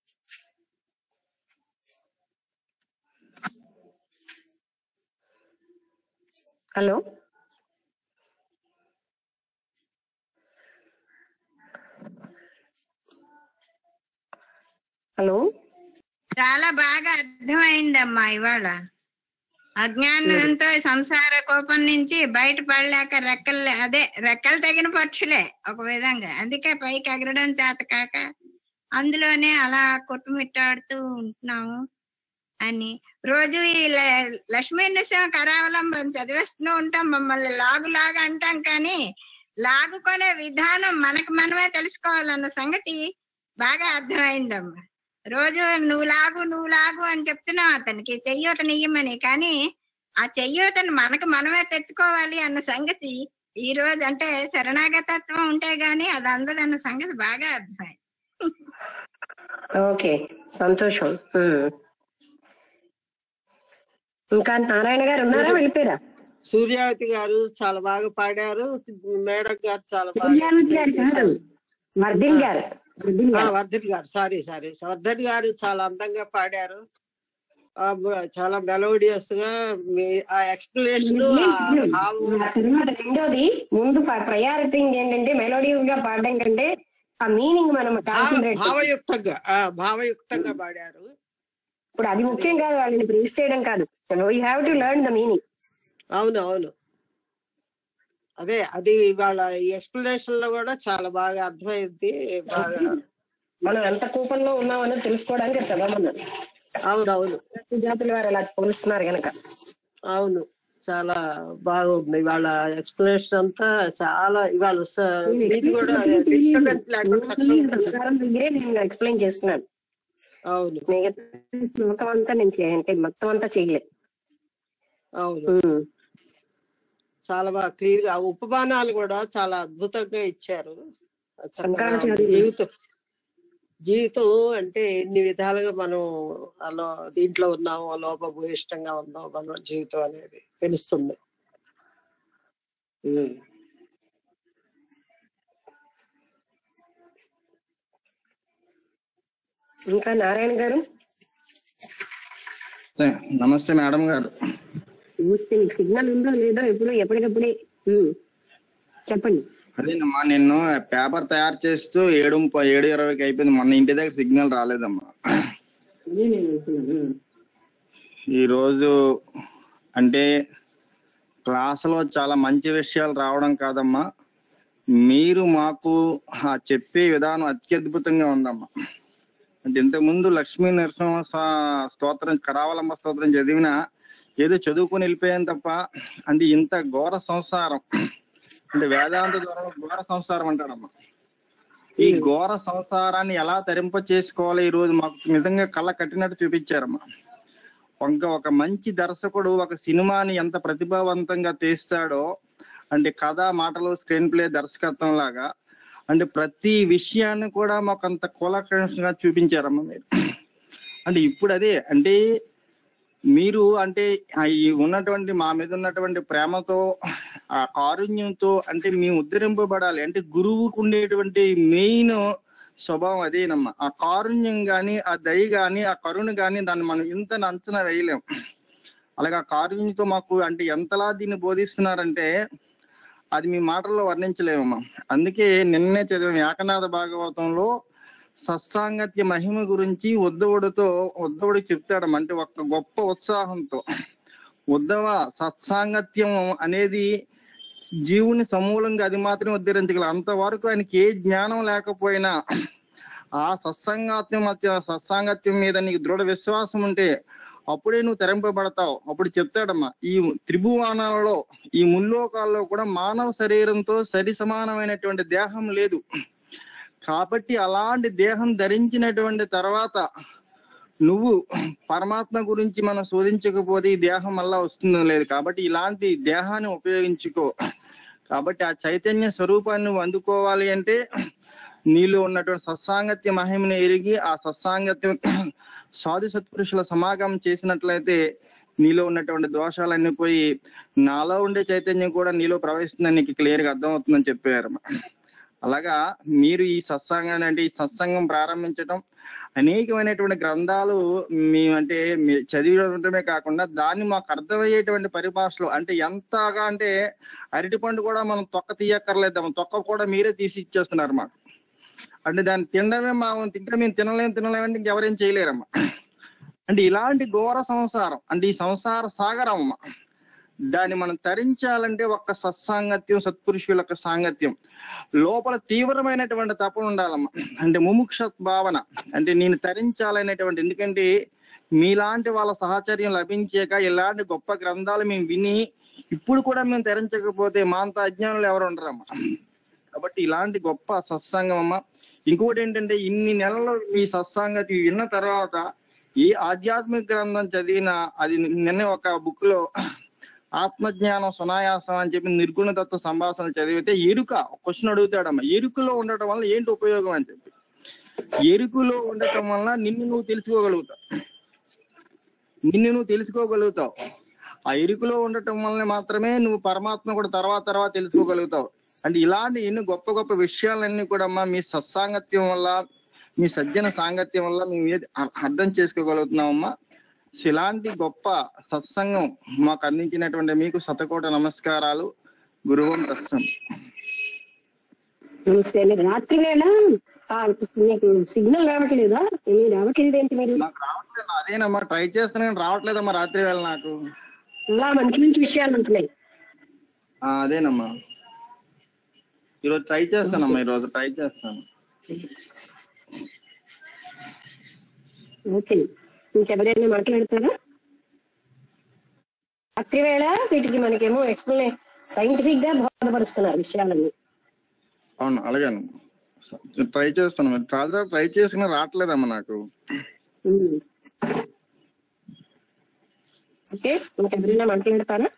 హలో హలో చాలా బాగా అర్థమైందమ్మా ఇవాళ. అజ్ఞానంతో సంసార కోపం నుంచి బయటపడలేక రెక్కలు తగిన పక్షులే ఒక విధంగా. అందుకే పైకి ఎగరడం చేత కాక అందులోనే అలా కొట్టుమిట్టాడుతూ ఉంటున్నాము అని రోజు ఈ లక్ష్మీ నృసింహ కరావలంబం చదివేస్తూ ఉంటాం. మమ్మల్ని లాగు అంటాం, కానీ లాగుకొనే విధానం మనకు మనమే తెలుసుకోవాలన్న సంగతి బాగా అర్థమైందమ్మా. రోజు నువ్వు లాగు అని చెప్తున్నావు అతనికి చెయ్యూతను ఇయ్యమని, కానీ ఆ చెయ్యూతను మనకు మనమే తెచ్చుకోవాలి అన్న సంగతి ఈ రోజు అంటే శరణాగతత్వం ఉంటే గాని అది అందదన్న సంగతి బాగా అర్థమైంది. ఓకే, సంతోషం. ఇంకా నారాయణ గారు ఉన్నారా, వెళ్ళిపోయారా? సూర్యావతి గారు చాలా బాగా పాడారు. మేడం గారు చాలా సూర్యావతి గారు కాదు, వర్ధిని గారు. వర్ధన్ గారు, సారీ వర్ధన్ గారు చాలా అందంగా పాడారు. చాలా మెలోడియస్ గా ఆ ఎక్స్ప్లెనేషన్. రెండోది, ముందు ప్రయారిటీ ఏంటంటే మెలోడియస్ గా పాడడం కంటే ఆ మీనింగ్ మనం భావయుక్తంగా పాడారు. ఇప్పుడు అది ముఖ్యం కాదు, వాళ్ళని ప్రీస్ చేయడం కాదు. We have to learn the meaning. అవును, అదే అది వాళ్ళ ఎక్స్ప్లెనేషన్ లో కూడా చాలా బాగా అర్థమైంది. బాగా మనం ఎంత కోపంలో ఉన్నామని తెలుసుకోవడానికి చదవమన్నారు. అవును, జాతుల వారు అలా పోలుస్తున్నారు కనుక. అవును, చాలా బాగుంది వాళ్ళ ఎక్స్ప్లెనేషన్ అంతా. చాలా ఇవాళ ఇది కూడా డిస్టర్బెన్స్ దగ్గరే నేను ఎక్స్ప్లెయిన్ చేస్తున్నాను. అవును, మొత్తం అంతా నేను అంటే మొత్తం అంతా చేయలేదు. అవును, చాలా బాగా క్లియర్ గా ఉపమానాలు కూడా చాలా అద్భుతంగా ఇచ్చారు. జీవితం అంటే ఎన్ని విధాలుగా మనం అలా దీంట్లో ఉన్నామో, లోపభూయిష్టంగా ఉందో మన జీవితం అనేది తెలుస్తుంది. ఇంకా నారాయణ గారు. నమస్తే మేడం గారు. సిగ్నల్ ఉందో లేదో ఎప్పటికప్పుడే చెప్పండి. అదేనమ్మా, నిన్ను పేపర్ తయారు చేస్తూ 7:20కి అయిపోయింది. మొన్న ఇంటి దగ్గర సిగ్నల్ రాలేదమ్మా. ఈరోజు అంటే క్లాసులో చాలా మంచి విషయాలు రావడం కాదమ్మా, మీరు మాకు చెప్పే విధానం అత్యద్భుతంగా ఉందమ్మా. అంటే ఇంతకు ముందు లక్ష్మీ నరసింహ స్తోత్రం, కరావలంబ స్తోత్రం చదివినా ఏదో చదువుకొని వెళ్ళిపోయాను తప్ప, అంటే ఇంత ఘోర సంసారం, అంటే వేదాంత ద్వారా ఘోర సంసారం అంటాడమ్మా. ఈ ఘోర సంసారాన్ని ఎలా తరింప చేసుకోవాలి ఈ రోజు మాకు నిజంగా కళ్ళ కట్టినట్టు చూపించారమ్మా. ఒక మంచి దర్శకుడు ఒక సినిమాని ఎంత ప్రతిభావంతంగా తీస్తాడో, అంటే కథ, మాటలు, స్క్రీన్ ప్లే, దర్శకత్వం లాగా, అంటే ప్రతి విషయాన్ని కూడా మాకు అంత కూలంకషంగా చూపించారమ్మా మీరు. అంటే ఇప్పుడు అదే అంటే మీరు అంటే ఈ ఉన్నటువంటి మా మీద ఉన్నటువంటి ప్రేమతో, ఆ కారుణ్యంతో అంటే మేము ఉద్ధరింపబడాలి. అంటే గురువుకు ఉండేటువంటి మెయిన్ స్వభావం అదేనమ్మా. ఆ కారుణ్యం గాని, ఆ దయ గాని, ఆ కరుణ గాని దాన్ని మనం ఇంత అంచనా వేయలేం. అలాగే ఆ కారుణ్యంతో మాకు అంటే ఎంతలా దీన్ని బోధిస్తున్నారంటే అది మీ మాటల్లో వర్ణించలేమమ్మా. అందుకే నిన్నే చదివాం ఏకనాథ భాగవతంలో సత్సాంగత్య మహిమ గురించి ఉద్ధవుడు చెప్తాడమ్మ. అంటే ఒక గొప్ప ఉత్సాహంతో, ఉద్ధవ, సత్సాంగత్యం అనేది జీవుని సమూలంగా అది మాత్రమే ఉద్ధరించగల. అంతవరకు ఆయనకి ఏ జ్ఞానం లేకపోయినా ఆ సత్సాంగత్యం మీద నీకు దృఢ విశ్వాసం ఉంటే అప్పుడే నువ్వు తెరింపబడతావు. అప్పుడు చెప్తాడమ్మా, ఈ త్రిభువనాలలో, ఈ ముల్లోకాల్లో కూడా మానవ శరీరంతో సరి సమానమైనటువంటి దేహం లేదు. కాబట్టి అలాంటి దేహం ధరించినటువంటి తర్వాత నువ్వు పరమాత్మ గురించి మనం శోధించకపోతే ఈ దేహం మళ్ళా వస్తుందో లేదు. కాబట్టి ఇలాంటి దేహాన్ని ఉపయోగించుకో. కాబట్టి ఆ చైతన్య స్వరూపాన్ని నువ్వు అందుకోవాలి అంటే నీలో ఉన్నటువంటి సత్సాంగత్య మహిమను ఎరిగి ఆ సత్సాంగత్యం సాధు సత్పురుషుల సమాగమం చేసినట్లయితే నీలో ఉన్నటువంటి దోషాలన్నీ పోయి నాలో ఉండే చైతన్యం కూడా నీలో ప్రవహిస్తుందని నీకు క్లియర్ గా అర్థమవుతుందని చెప్పారు. అలాగా మీరు ఈ సత్సంగాన్ని అంటే ఈ సత్సంగం ప్రారంభించడం, అనేకమైనటువంటి గ్రంథాలు మేమంటే చదివడమే కాకుండా దాన్ని మాకు అర్థమయ్యేటువంటి పరిభాషలో, అంటే ఎంతగా అంటే అరటిపండు కూడా మనం తొక్క తీయక్కర్లేదాము, తొక్క కూడా మీరే తీసి ఇచ్చేస్తున్నారు మాకు. అంటే దాన్ని తినడమే ఇంకా మేము తినలేమంటే ఇంకెవరేం చేయలేరమ్మా. అంటే ఇలాంటి ఘోర సంసారం అంటే ఈ సంసార సాగరం అమ్మ. దాన్ని మనం తరించాలంటే ఒక్క సత్సాంగత్యం, సత్పురుషుల యొక్క సాంగత్యం, లోపల తీవ్రమైనటువంటి తపన ఉండాలమ్మా. అంటే ముముక్ష భావన, అంటే నేను తరించాలనేటువంటి. ఎందుకంటే మీలాంటి వాళ్ళ సహచర్యం లభించాక ఇలాంటి గొప్ప గ్రంథాలు మేము విని ఇప్పుడు కూడా మేము తరించకపోతే మా అంత అజ్ఞానులు ఎవరు ఉండరమ్మా. కాబట్టి ఇలాంటి గొప్ప సత్సంగం అమ్మ. ఇంకొకటి ఏంటంటే ఇన్ని నెలలు మీ సత్సంగతి విన్న తర్వాత ఏ ఆధ్యాత్మిక గ్రంథం చదివినా అది నిన్న ఒక బుక్ లో ఆత్మజ్ఞానం సునాయాసం అని చెప్పి నిర్గుణ తత్వ సంభాషణ చదివితే ఎరుక క్వశ్చన్ అడుగుతాడమ్మా, ఎరుకలో ఉండటం వల్ల ఏంటి ఉపయోగం అని చెప్పి. ఎరుకలో ఉండటం వల్ల నిన్ను నువ్వు తెలుసుకోగలుగుతావు. ఆ ఎరుకలో ఉండటం వల్ల మాత్రమే నువ్వు పరమాత్మ కూడా తర్వాత తెలుసుకోగలుగుతావు. అంటే ఇలాంటి ఎన్నో గొప్ప గొప్ప విషయాలన్నీ కూడా అమ్మా మీ సత్సాంగత్యం వల్ల, మీ సజ్జన సాంగత్యం వల్ల మేము ఏది అర్థం చేసుకోగలుగుతున్నామమ్మా. సో ఇలాంటి గొప్ప సత్సంగం మాకు అందించినటువంటి మీకు శతకోట నమస్కారాలు. గురువం తత్సం. నమస్తే. రాత్రి వేళ మీకు సిగ్నల్ రావట్లేదా? రావట్లేదు ఏంటి మీరు? నాకు రావట్లేదు. అదేనమ్మా ట్రై చేస్తాను కానీ రావట్లేదమ్మా రాత్రి వేళ నాకు. ఇలా మంచి విషయాలు ఉంటున్నాయి. అదేనమ్మా ఈరోజు ట్రై చేస్తాను. ఓకే, ఇంకెవరైనా మాట్లాడతారా? రాత్రి వేళ వీటికి మనకేమో ఎక్స్ప్లెయిన్ సైంటిఫిక్ గా బోధపరుస్తున్నారు విషయాలన్నీ. అవును అలాగే ట్రై చేస్తాను. చాలా ట్రై చేసినా రావట్లేదమ్మా నాకు. ఓకే, ఇంకెవరైనా మాట్లాడతారా?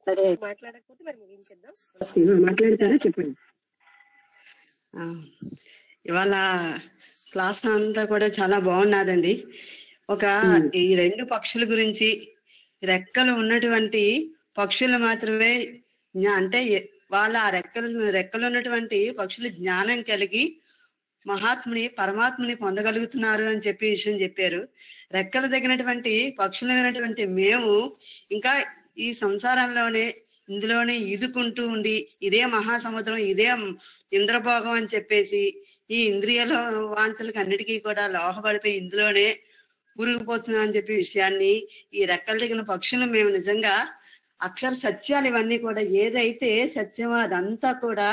సరే, మాట్లాడకపోతే మరి ముగించేద్దాం. మాట్లాడతారా? చెప్పండి. ఇవాళ క్లాస్ అంతా కూడా చాలా బాగున్నదండి. ఈ రెండు పక్షుల గురించి, రెక్కలు ఉన్నటువంటి పక్షులు మాత్రమే అంటే వాళ్ళ రెక్కలు ఉన్నటువంటి పక్షులు జ్ఞానం కలిగి పరమాత్మని పొందగలుగుతున్నారు అని చెప్పి విషయం చెప్పారు. రెక్కలు తగినటువంటి పక్షులమైనటువంటి మేము ఇంకా ఈ సంసారంలోనే ఇందులోనే ఈదుకుంటూ ఉండి ఇదే మహాసముద్రం, ఇదే ఇంద్రభోగం అని చెప్పేసి ఈ ఇంద్రియాల వాంఛలకు అన్నిటికీ కూడా లోహపడిపోయి ఇందులోనే ఊరిగిపోతున్నా అని చెప్పి విషయాన్ని, ఈ రెక్కలు దిగిన పక్షులు మేము నిజంగా అక్షర సత్యాలు ఇవన్నీ కూడా ఏదైతే సత్యమో అదంతా కూడా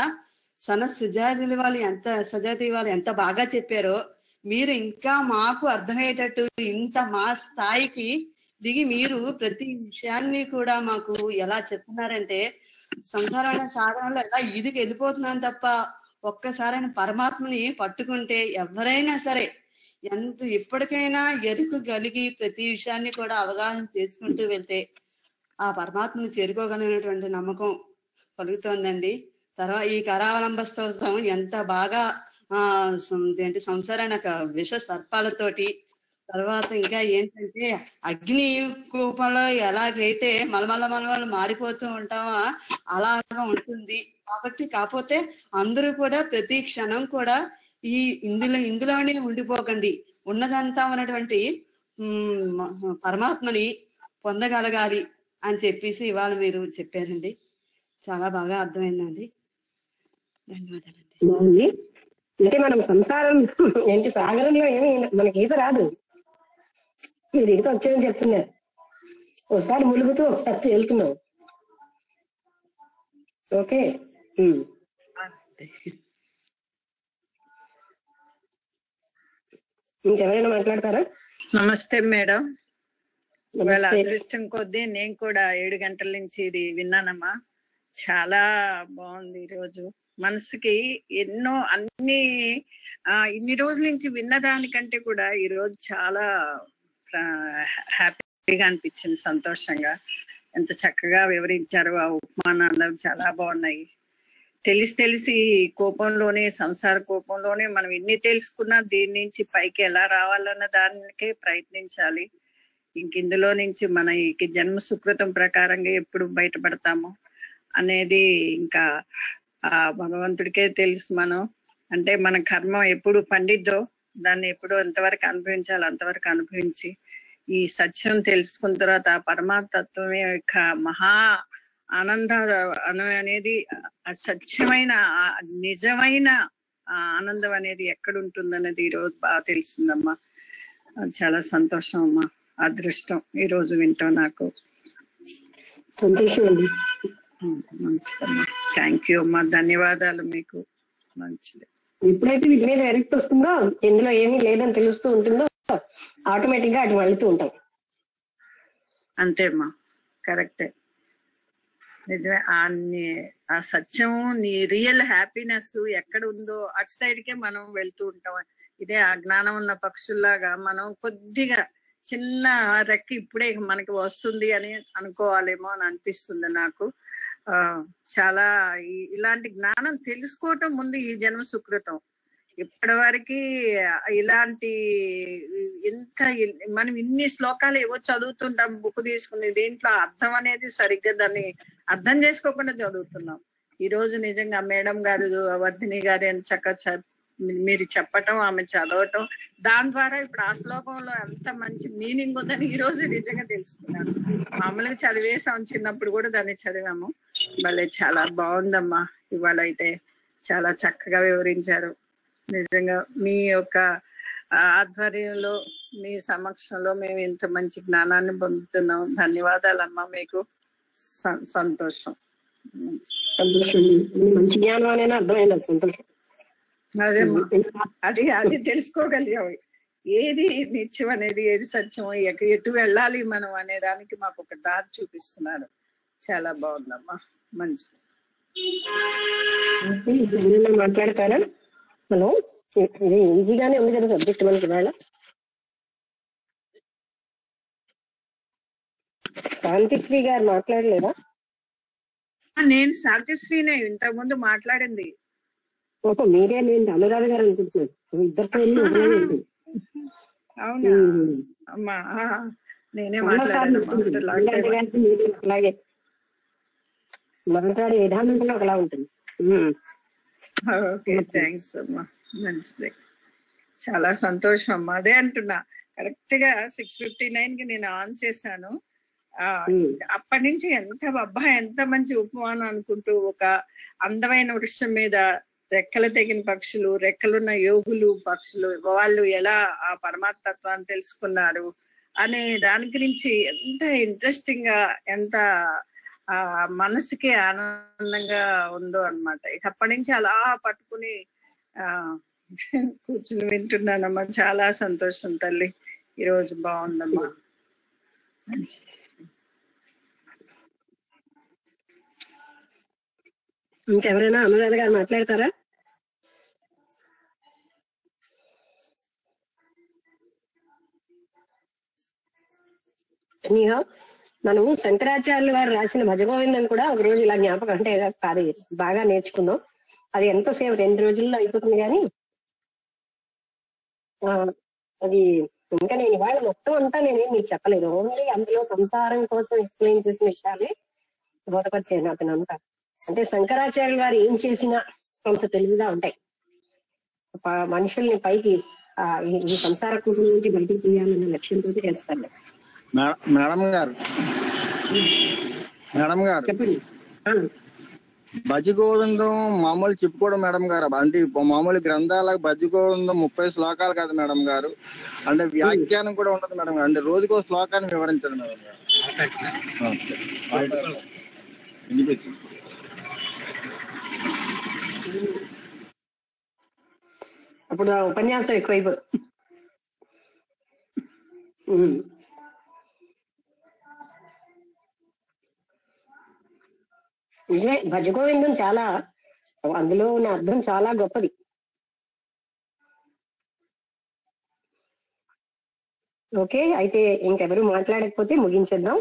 సజాతి వాళ్ళు ఎంత బాగా చెప్పారో, మీరు ఇంకా మాకు అర్థమయ్యేటట్టు ఇంత మా స్థాయికి దిగి మీరు ప్రతి విషయాన్ని కూడా మాకు ఎలా చెప్తున్నారంటే, సంసారాల సాధనలో ఎలా ఈదుకు వెళ్ళిపోతున్నాను తప్ప ఒక్కసారైన పరమాత్మని పట్టుకుంటే ఎవరైనా సరే ఎప్పటికైనా ఎరుకు కలిగి ప్రతి విషయాన్ని కూడా అవగాహన చేసుకుంటూ వెళ్తే ఆ పరమాత్మని చేరుకోగలిగినటువంటి నమ్మకం కలుగుతోందండి. తర్వాత ఈ కరావలంబ స్తోత్రం ఎంత బాగా సంసారాన్ని విష సర్పాలతోటి, తర్వాత ఇంకా ఏంటంటే అగ్ని కూపంలో ఎలాగైతే మలమల మారిపోతూ ఉంటామో అలాగా ఉంటుంది. కాకపోతే అందరూ కూడా ప్రతి క్షణం కూడా ఈ ఇందులోనే ఉండిపోకండి, ఉన్నదంతా ఉన్నటువంటి పరమాత్మని పొందగలగాలి అని చెప్పేసి ఇవాళ మీరు చెప్పారండి. చాలా బాగా అర్థమైందండి. ధన్యవాదాలండి. బాగుంది. అంటే మనం సంసారం ఏంటి సాగరంలో ఏమి మనకి ఈత రాదు, మీరు ఈత వచ్చేదని చెప్తున్నారు. ఒకసారి ములుగుతూ ఒకసారి తేలుతున్నాం. ఓకే, ఇంకెవరైనా మాట్లాడతారా? నమస్తే మేడం. ఇవాళ అదృష్టం కొద్దీ నేను కూడా 7 గంటల నుంచి ఇది విన్నానమ్మా. చాలా బాగుంది. ఈరోజు మనసుకి ఎన్నో ఇన్ని రోజుల నుంచి విన్నదానికంటే కూడా ఈరోజు చాలా హ్యాపీగా అనిపించింది, సంతోషంగా. ఎంత చక్కగా వివరించారు. ఆ ఉపమానాలు చాలా బాగున్నాయి. తెలిసి కోపంలోనే, సంసార కోపంలోనే మనం ఎన్ని తెలుసుకున్నా దీని నుంచి పైకి ఎలా రావాలన్న దానికే ప్రయత్నించాలి. ఇందులో నుంచి మన జన్మ సుకృతం ప్రకారంగా ఎప్పుడు బయటపడతాము అనేది ఇంకా ఆ భగవంతుడికే తెలుసు. మనం అంటే మన కర్మ ఎప్పుడు పండిద్దో దాన్ని ఎప్పుడు ఎంతవరకు అనుభవించాలో అంతవరకు అనుభవించి ఈ సత్యం తెలుసుకున్న తర్వాత పరమాత్మత్వమే యొక్క మహా ఆనంద అనేది సత్యమైన నిజమైన ఆనందం అనేది ఎక్కడ ఉంటుందనేది ఈ రోజు బాగా తెలిసిందమ్మా. చాలా సంతోషం అమ్మా, అదృష్టం ఈ రోజు వింటాం నాకు. సంతోషం అండి. మంచిదమ్మా, థ్యాంక్ యూ అమ్మా, ధన్యవాదాలు మీకు. మంచిది. ఎప్పుడైతే వీటి మీద ఎరెక్ట్ వస్తుందో, ఇందులో ఏమీ లేదని తెలుస్తూ ఉంటుందో ఆటోమేటిక్ గా అటు వెళ్తూ ఉంటాం. అంతే అమ్మా, కరెక్టే, నిజమే. ఆ సత్యం నీ రియల్ హ్యాపీనెస్ ఎక్కడ ఉందో అటు సైడ్ కే మనం వెళ్తూ ఉంటాం. ఇదే అజ్ఞానం ఉన్న పక్షుల్లాగా మనం కొద్దిగా చిన్న రెక్క ఇప్పుడే మనకి వస్తుంది అని అనుకోవాలేమో అని అనిపిస్తుంది నాకు. చాలా ఇలాంటి జ్ఞానం తెలుసుకోవటం ముందు ఈ జన్మ సుకృతం. ఇప్పటి వరకు ఇలాంటి మనం ఇన్ని శ్లోకాలు ఏవో చదువుతుంటాం బుక్ తీసుకుని, దీంట్లో అర్థం అనేది సరిగ్గా దాన్ని అర్థం చేసుకోకుండా చదువుతున్నాం. ఈ రోజు నిజంగా మేడం గారు వర్ధిని గారు ఎంత చక్కగా మీరు చెప్పటం, ఆమె చదవటం, దాని ద్వారా ఇప్పుడు ఆ శ్లోకంలో ఎంత మంచి మీనింగ్ ఉందని ఈ రోజు నిజంగా తెలుసుకున్నాను. మామూలుగా చదివేసాం, చిన్నప్పుడు కూడా దాన్ని చదివాము. భలే చాలా బాగుందమ్మా. ఇవాళ అయితే చాలా చక్కగా వివరించారు. నిజంగా మీ యొక్క ఆధ్వర్యంలో, మీ సమక్షంలో మేము ఇంత మంచి జ్ఞానాన్ని పొందుతున్నాం. ధన్యవాదాలమ్మా, మీకు సంతోషం. సంతోషం, మంచి జ్ఞానం అనేది అర్థమైంది. సంతోషం. అదేమ్మా, అది తెలుసుకోగలిగావు. ఏది నిత్యం అనేది, ఏది సత్యం, ఎటు వెళ్ళాలి మనం అనే దానికి మాకు ఒక దారి చూపిస్తున్నారు. చాలా బాగుందమ్మా, మంచిది. మాట్లాడతారా? హలో, ఇది ఈజీగానే ఉంది కదా సబ్జెక్ట్ మనకి. ఇవాళ శాంతిశ్రీ గారు మాట్లాడలేదా? నేను శాంతిశ్రీనే ఇంతకు ముందు మాట్లాడింది. ఓహో, మీరే. నేను అనురాధ గారు అనుకుంటున్నాను. ఇద్దరితో అవునా అమ్మా, నేనే మాట్లాడాను. అలాగే మాట్లాడే విధానం కూడా ఒకలా ఉంటుంది. ఓకే, థ్యాంక్స్ అమ్మా, మంచిది. చాలా సంతోషం అమ్మా. అదే అంటున్నా, కరెక్ట్ గా 6:59 కి నేను ఆన్ చేశాను. అప్పటి నుంచి ఎంత మంచి ఉపమానం అనుకుంటూ, ఒక అందమైన వృక్షం మీద రెక్కలు తెగిన పక్షులు, రెక్కలున్న యోగులు పక్షులు, వాళ్ళు ఎలా ఆ పరమాత్మత్వాన్ని తెలుసుకున్నారు అనే దాని గురించి ఎంత ఇంట్రెస్టింగ్ గా, ఎంత మనసుకి ఆనందంగా ఉందో అన్నమాట. ఇక అప్పటి నుంచి అలా పట్టుకుని కూర్చుని వింటున్నానమ్మా. చాలా సంతోషం తల్లి, ఈరోజు బాగుందమ్మా. ఇంకెవరైనా అనురాధ గారు మాట్లాడతారా? మనము శంకరాచార్యులు గారు రాసిన భజగోవిందం కూడా ఒక రోజు ఇలా జ్ఞాపకం, అంటే అది బాగా నేర్చుకున్నాం. అది ఎంతోసేపు 2 రోజుల్లో అయిపోతుంది. కానీ అది ఇంకా నేను ఇవాళ మొత్తం అంతా నేనేం మీకు చెప్పలేదు. ఓన్లీ అందులో సంసారం కోసం ఎక్స్ప్లెయిన్ చేసిన విషయాలే బోధపరిచాను నాకు అంతా. అంటే శంకరాచార్యులు గారు ఏం చేసినా కొంత తెలివిగా ఉంటాయి. మనుషుల్ని పైకి ఈ సంసార కుటుంబం నుంచి బయటికి తీయాలన్న లక్ష్యంతో చేస్తాను. మేడం గారు చెప్పండి. భజగోవిందం మామూలు చెప్పుకోవడం మేడం గారు, అంటే మామూలు గ్రంథాలకు భజగోవిందం 30 శ్లోకాలు కదా మేడం గారు, అంటే వ్యాఖ్యానం కూడా ఉండదు మేడం గారు. అంటే రోజుకో శ్లోకాన్ని వివరించండి మేడం గారు. అప్పుడు ఉపన్యాసం ఎక్కువైపోతుంది. నిజమే, భజగోవిందం చాలా, అందులో ఉన్న అర్థం చాలా గొప్పది. ఓకే, అయితే ఇంకెవరు మాట్లాడకపోతే ముగించేద్దాం.